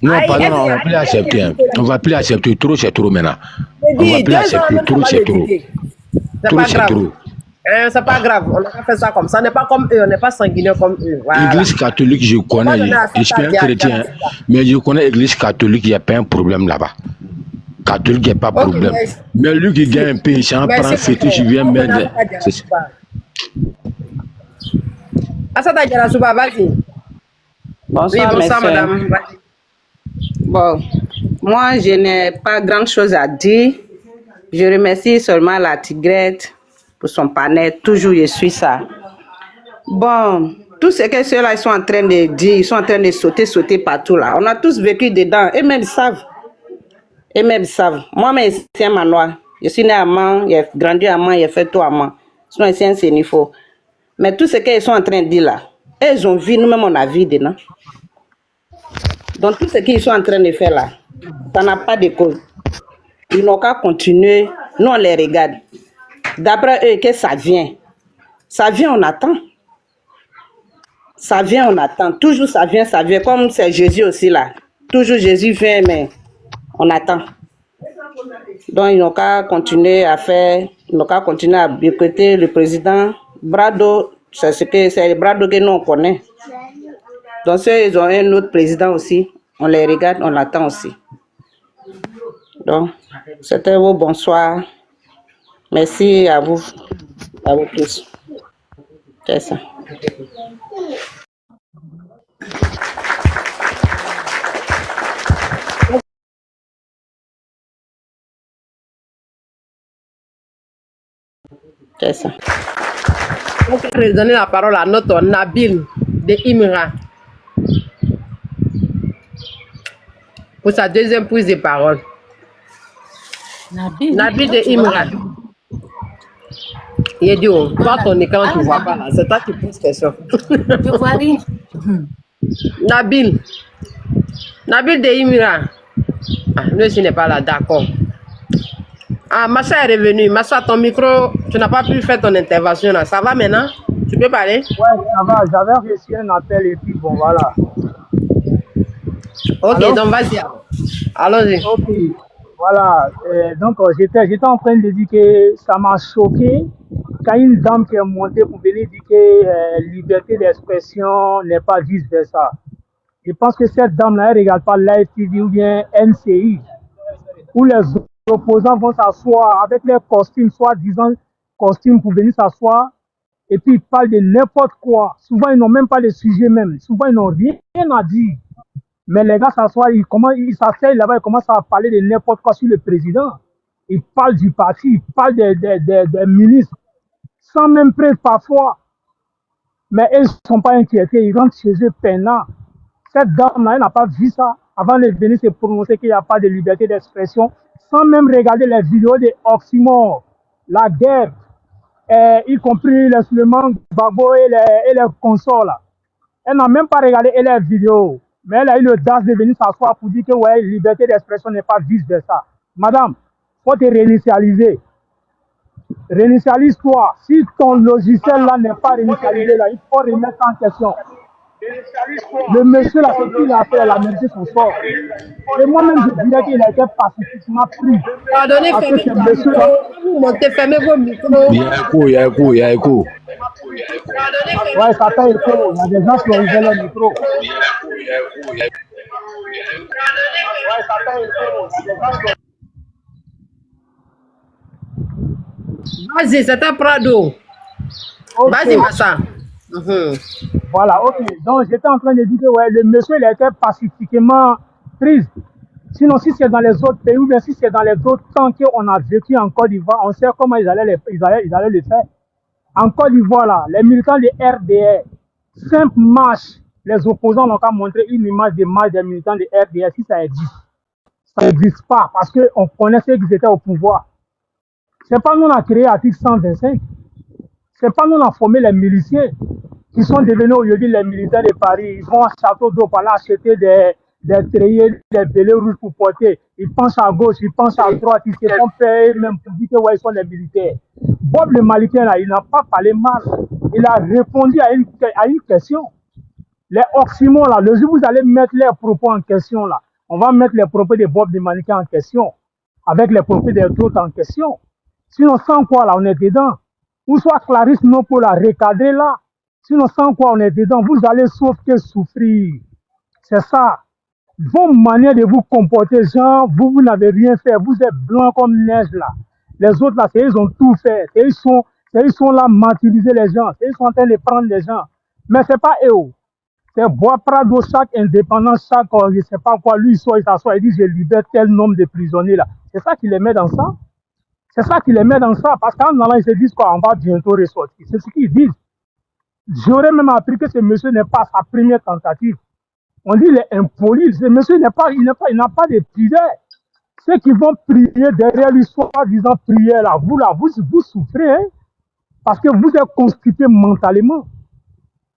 Non, pardon, on va plus accepter. Hein. On va plus accepter. Trop, c'est trop maintenant. On va plus accepter. Trop, c'est trop. Trop, c'est trop. C'est pas grave, on n'a pas fait ça comme ça. On n'est pas comme eux, on n'est pas sanguinaire comme eux. Voilà. L'église catholique, je connais. Je suis un chrétien, mais je connais l'église catholique, il n'y a pas un problème là-bas. Catholique, il n'y a pas de problème. Okay, mais lui qui gagne un peu, il s'en prend un fétiche, il vient mettre. Assata Diarasuba, vas-y. Bonsoir, oui, bonsoir madame. Bon, moi, je n'ai pas grand-chose à dire. Je remercie seulement la Tigrette pour son panel. Toujours, je suis ça. Bon, tout ce que ceux-là ils sont en train de dire, ils sont en train de sauter partout là. On a tous vécu dedans. Eux-mêmes savent. Moi-même, c'est un manoir. Je suis né à Mans, j'ai grandi à Mans, j'ai fait tout à Mans. Sinon, c'est un sénifo. Mais tout ce qu'ils sont en train de dire là, ils ont vu, nous-mêmes, on a vu dedans. Donc, tout ce qu'ils sont en train de faire là, ça n'a pas de cause. Ils n'ont qu'à continuer. Nous, on les regarde. D'après eux, que ça vient. Ça vient, on attend. Ça vient, on attend. Toujours, ça vient. Comme c'est Jésus aussi là. Toujours, Jésus vient, mais on attend. Donc, ils n'ont qu'à continuer à faire Donc, à continuer à boycotter le président. Brado, c'est le Brado que nous on connaît. Donc, ils ont un autre président aussi. On les regarde, on l'attend aussi. Donc, c'était vos bonsoir. Merci à vous tous. C'est ça. C'est ça. On va donner la parole à notre Nabil de Imra pour sa deuxième prise de parole. Nabil de Imra. Il dit, oh, toi ton écran, tu ne vois pas là. C'est toi qui poses question. Je vois rien. Nabil de Imra. Ah, lui aussi n'est pas là, d'accord. Ah, Massa est revenu. Massa, ton micro, tu n'as pas pu faire ton intervention là. Ça va maintenant? Tu peux parler? Ouais, ça va. J'avais reçu un appel et puis bon, voilà. Ok, Allô? donc vas-y. Allons-y. Ok, voilà. Donc, j'étais en train de dire que ça m'a choqué quand une dame qui est montée pour venir dire que liberté d'expression n'est pas vice-versa. Je pense que cette dame-là, elle ne regarde pas Live TV ou bien NCI, où les opposants vont s'asseoir avec leurs costumes, soi-disant costumes pour venir s'asseoir, et puis ils parlent de n'importe quoi. Souvent, ils n'ont même pas le sujet même. Souvent, ils n'ont rien à dire. Mais les gars s'assoient, ils s'asseyent là-bas, ils commencent à parler de n'importe quoi sur le président. Ils parlent du parti, ils parlent des ministres, sans même preuve parfois. Mais ils ne sont pas inquiétés, ils rentrent chez eux peinants. Cette dame-là, elle n'a pas vu ça avant de venir se prononcer qu'il n'y a pas de liberté d'expression, sans même regarder les vidéos de Oxymore, la guerre, y compris les Suleiman Gbagbo et les consorts là. Elle n'a même pas regardé les vidéos, mais elle a eu l'audace de venir s'asseoir pour dire que ouais, liberté d'expression n'est pas vice-versa. Madame, il faut te réinitialiser. Réinitialise-toi. Si ton logiciel là n'est pas réinitialisé, là, il faut remettre en question. Le monsieur là, c'est qu'il a fait, elle a mérité son sort. Et moi-même, je dirais qu'il a été pacifiquement pris. Pardonnez, Parce que fermez ce vos monsieur-là, micros. Vous montez, fermez vos micros. Il y a écho. ouais, ça fait écho. Il y a des gens qui ont ouvert le micro. Vas-y, c'est un Prado. Ok. Vas-y, Massa. Voilà, ok. Donc, j'étais en train de dire que ouais, le monsieur, il a été pacifiquement pris. Sinon, si c'est dans les autres pays ou bien si c'est dans les autres temps qu'on a vécu en Côte d'Ivoire, on sait comment ils allaient le faire. En Côte d'Ivoire, là, les militants de RDR, simple marche, les opposants n'ont qu'à montrer une image de marche des militants de RDR si ça existe. Ça n'existe pas parce qu'on connaissait qu'ils étaient au pouvoir. C'est pas nous on a créé l'article 125. C'est pas nous on a formé les miliciens qui sont devenus aujourd'hui les militaires de Paris. Ils vont à Château d'eau pour aller acheter des treillis, des bélets rouges pour porter. Ils pensent à gauche, ils pensent à droite, ils se font payer même pour dire que ouais, ils sont des militaires. Bob le Malitain, là, il n'a pas parlé mal. Il a répondu à une question. Les oxymores, là, le jour où vous allez mettre les propos en question, là, on va mettre les propos de Bob le Malitain en question, avec les propos des autres en question. Sinon, sans quoi, là, on est dedans. Ou soit Clarisse non pour la recadrer là. Sinon, sans quoi, on est dedans. Vous allez sauf que souffrir. C'est ça. Vos manières de vous comporter, genre, vous n'avez rien fait. Vous êtes blanc comme neige là. Les autres là, ils ont tout fait. Ils sont là à martyriser les gens. Ils sont en train de prendre les gens. Mais c'est pas eux. C'est Bois Prado, chaque indépendant, chaque, je ne sais pas quoi, lui, il s'assoit, il dit, je libère tel nombre de prisonniers là. C'est ça qui les met dans ça. C'est ça qui les met dans ça. Parce qu'en allant, ils se disent quoi, on va bientôt ressortir. C'est ce qu'ils disent. J'aurais même appris que ce monsieur n'est pas sa première tentative. On dit qu'il est impoli. Ce monsieur il n'a pas de prière. Ceux qui vont prier derrière lui, soi-disant prière là, vous souffrez, hein, parce que vous êtes constitués mentalement.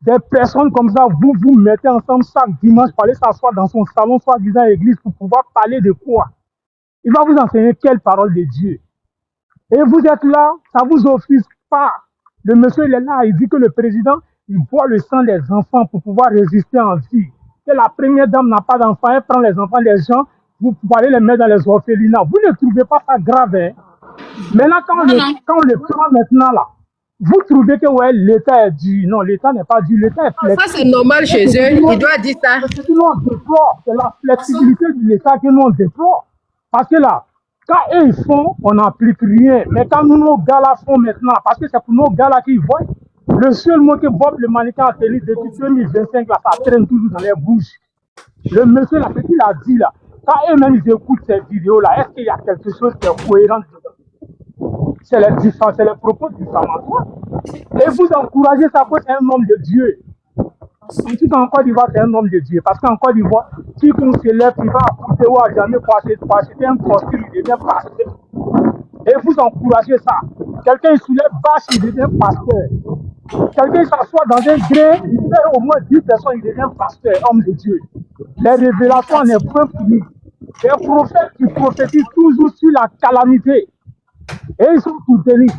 Des personnes comme ça, vous mettez ensemble chaque dimanche pour aller s'asseoir dans son salon, soi-disant église, pour pouvoir parler de quoi? Il va vous enseigner quelle parole de Dieu. Et vous êtes là, ça ne vous offusque pas. Le monsieur, il est là, il dit que le président, il boit le sang des enfants pour pouvoir résister en vie. Que la première dame n'a pas d'enfants, elle prend les enfants des gens, vous pouvez aller les mettre dans les orphelinats. Vous ne trouvez pas ça grave, hein? Maintenant, Non, non. quand on le prend maintenant là, vous trouvez que ouais, l'État est dur. Non, l'État n'est pas dur, l'État est Ça, c'est flexible. normal chez eux. Il doit dire ça. C'est ce que nous on déplore, c'est la flexibilité de l'État que nous on déplore. Parce que là, quand eux ils font, on n'applique rien. Mais quand nous, nos gars là font maintenant, parce que c'est pour nos gars là qu'ils voient, le seul mot que Bob le mannequin a tenu depuis 2025, là, ça traîne toujours dans les bouches. Le monsieur là, ce qu'il a dit là, quand eux-mêmes ils écoutent ces vidéos là, est-ce qu'il y a quelque chose qui est cohérent dedans? C'est les propos diffamatoires. Et vous encouragez ça parce que c'est un homme de Dieu. Ici, en Côte d'Ivoire, c'est un homme de Dieu. Parce qu'en Côte d'Ivoire, si on s'élève, il va apporter ou à jamais pour acheter un costume, il devient pasteur. Et vous encouragez ça. Quelqu'un soulève bâche, il devient pasteur. Quelqu'un s'assoit dans un grain, il fait au moins 10 personnes, il devient pasteur, homme de Dieu. Les révélations en est peu finies. Les prophètes qui prophétisent toujours sur la calamité. Et ils sont soutenus.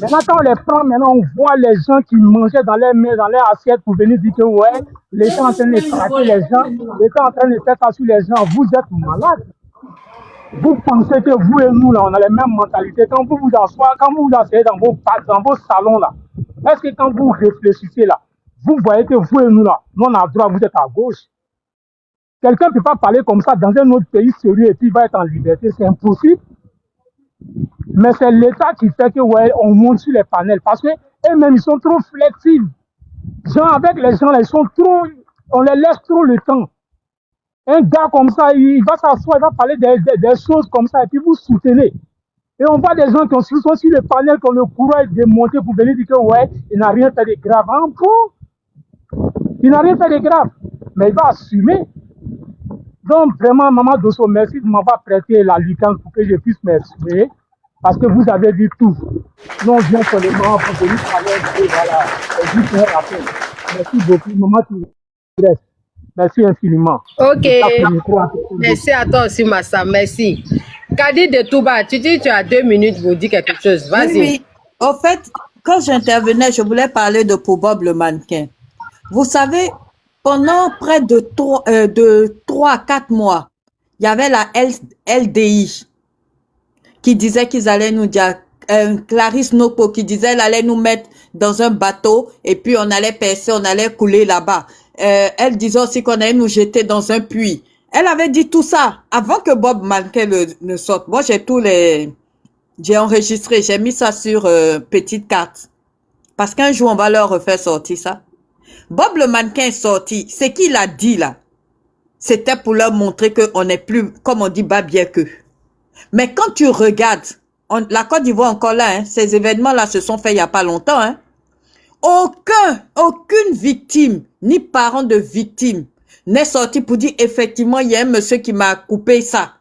Maintenant, quand on les prend, maintenant, on voit les gens qui mangeaient dans les mains, dans les assiettes pour venir dire que, ouais, l'État est en train de traquer les gens, l'État est en train de faire ça sur les gens. Vous êtes malades. Vous pensez que vous et nous, là, on a les mêmes mentalités. Quand vous vous asseyez dans vos salons, là, est-ce que quand vous réfléchissez, là, vous voyez que vous et nous, là, nous, on a droit, vous êtes à gauche. Quelqu'un ne peut pas parler comme ça dans un autre pays sérieux et puis il va être en liberté. C'est impossible. Mais c'est l'État qui fait que, ouais, on monte sur les panels. Parce que eux-mêmes, ils sont trop flexibles. Genre, avec les gens, là, ils sont trop, on les laisse trop le temps. Un gars comme ça, il va s'asseoir, il va parler des choses comme ça, et puis vous soutenez. Et on voit des gens qui sont sur le panel, qui ont le courage de monter pour venir dire que, ouais, il n'a rien fait de grave. En bon, il n'a rien fait de grave. Mais il va assumer. Donc, vraiment, Maman Dosso, merci de m'avoir prêté la licence pour que je puisse m'exprimer. Parce que vous avez vu tout. Nous, on vient seulement pour venir travailler, voilà, et juste un rappel. Merci beaucoup, Maman Tigresse. Merci infiniment. Ok. Merci à toi aussi, Massa. Merci. Kadi de Touba, tu dis que tu as 2 minutes pour dire quelque chose. Vas-y. Oui. Au fait, quand j'intervenais, je voulais parler de Bob le mannequin. Vous savez, pendant près de 3 à 4 mois, il y avait la LDI qui disait qu'ils allaient nous dire, Clarisse Nopo qui disait qu'elle allait nous mettre dans un bateau et puis on allait percer, on allait couler là-bas. Elle disait aussi qu'on allait nous jeter dans un puits. Elle avait dit tout ça avant que Bob Mannequin ne sorte. Moi, j'ai enregistré, j'ai mis ça sur petite carte. Parce qu'un jour, on va leur refaire sortir ça. Bob le mannequin est sorti. Ce qu'il a dit là, c'était pour leur montrer qu'on n'est plus, comme on dit, bas bien que. Mais quand tu regardes, la Côte d'Ivoire encore là, hein, ces événements-là se sont faits il n'y a pas longtemps. Hein. Aucune victime, ni parent de victime, n'est sorti pour dire effectivement, il y a un monsieur qui m'a coupé ça.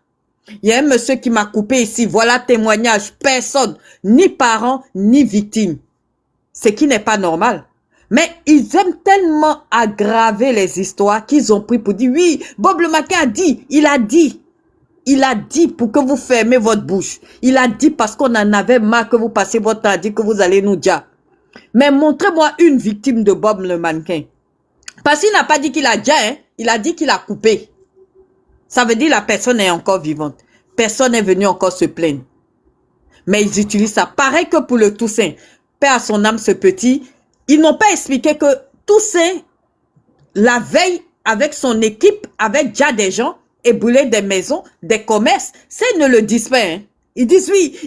Il y a un monsieur qui m'a coupé ici. Voilà témoignage. Personne, ni parent, ni victime. Ce qui n'est pas normal. Mais ils aiment tellement aggraver les histoires qu'ils ont pris pour dire, oui, Bob le Mannequin a dit, il a dit. Il a dit pour que vous fermez votre bouche. Il a dit parce qu'on en avait marre que vous passez votre temps à dire que vous allez nous dire. Mais montrez-moi une victime de Bob le Mannequin. Parce qu'il n'a pas dit qu'il a déjà, hein, il a dit qu'il a coupé. Ça veut dire que la personne est encore vivante. Personne n'est venu encore se plaindre. Mais ils utilisent ça. Pareil que pour le Toussaint. Paix à son âme ce petit. Ils n'ont pas expliqué que Toussaint, la veille, avec son équipe, avec déjà des gens, ébouler des maisons, des commerces. Ça, ils ne le disent pas. Hein. Ils disent oui.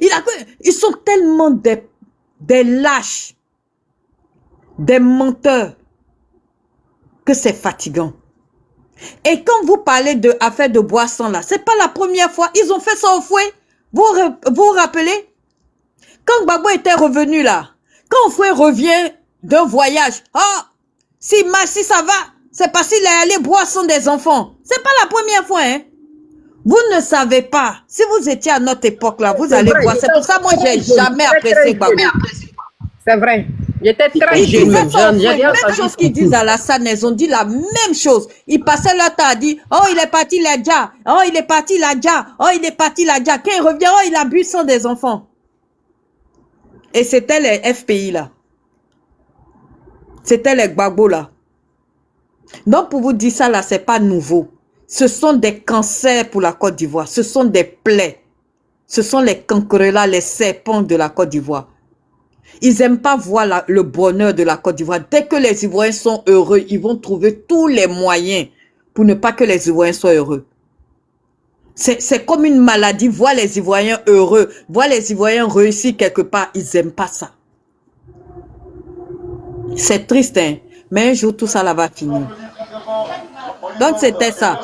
Ils sont tellement des lâches, des menteurs, que c'est fatigant. Et quand vous parlez de affaires de boisson là, c'est pas la première fois. Ils ont fait ça au fouet. Vous vous rappelez? Quand Gbagbo était revenu là, quand Fouet revient d'un voyage, si ça va, c'est parce qu'il est allé boisson des enfants. C'est pas la première fois, hein. Vous ne savez pas. Si vous étiez à notre époque là, vous allez voir. C'est pour ça moi j'ai jamais apprécié Gbagbo. C'est vrai. J'étais très jeune. Même chose qu'ils disent à la SAN, ils ont dit la même chose. Ils passaient leur temps à dire, oh il est parti là déjà, oh il est parti là déjà, oh il est parti là déjà. Quand il revient, oh il a bu sang des enfants. Et c'était les FPI là. C'était les Gbagbo là. Donc pour vous dire ça là, c'est pas nouveau. Ce sont des cancers pour la Côte d'Ivoire. Ce sont des plaies. Ce sont les cancrelats, les serpents de la Côte d'Ivoire. Ils n'aiment pas voir le bonheur de la Côte d'Ivoire. Dès que les Ivoiriens sont heureux, ils vont trouver tous les moyens pour ne pas que les Ivoiriens soient heureux. C'est comme une maladie. Voir les Ivoiriens heureux, voir les Ivoiriens réussir quelque part, ils n'aiment pas ça. C'est triste, hein? Mais un jour, tout ça là va finir. Donc, c'était ça.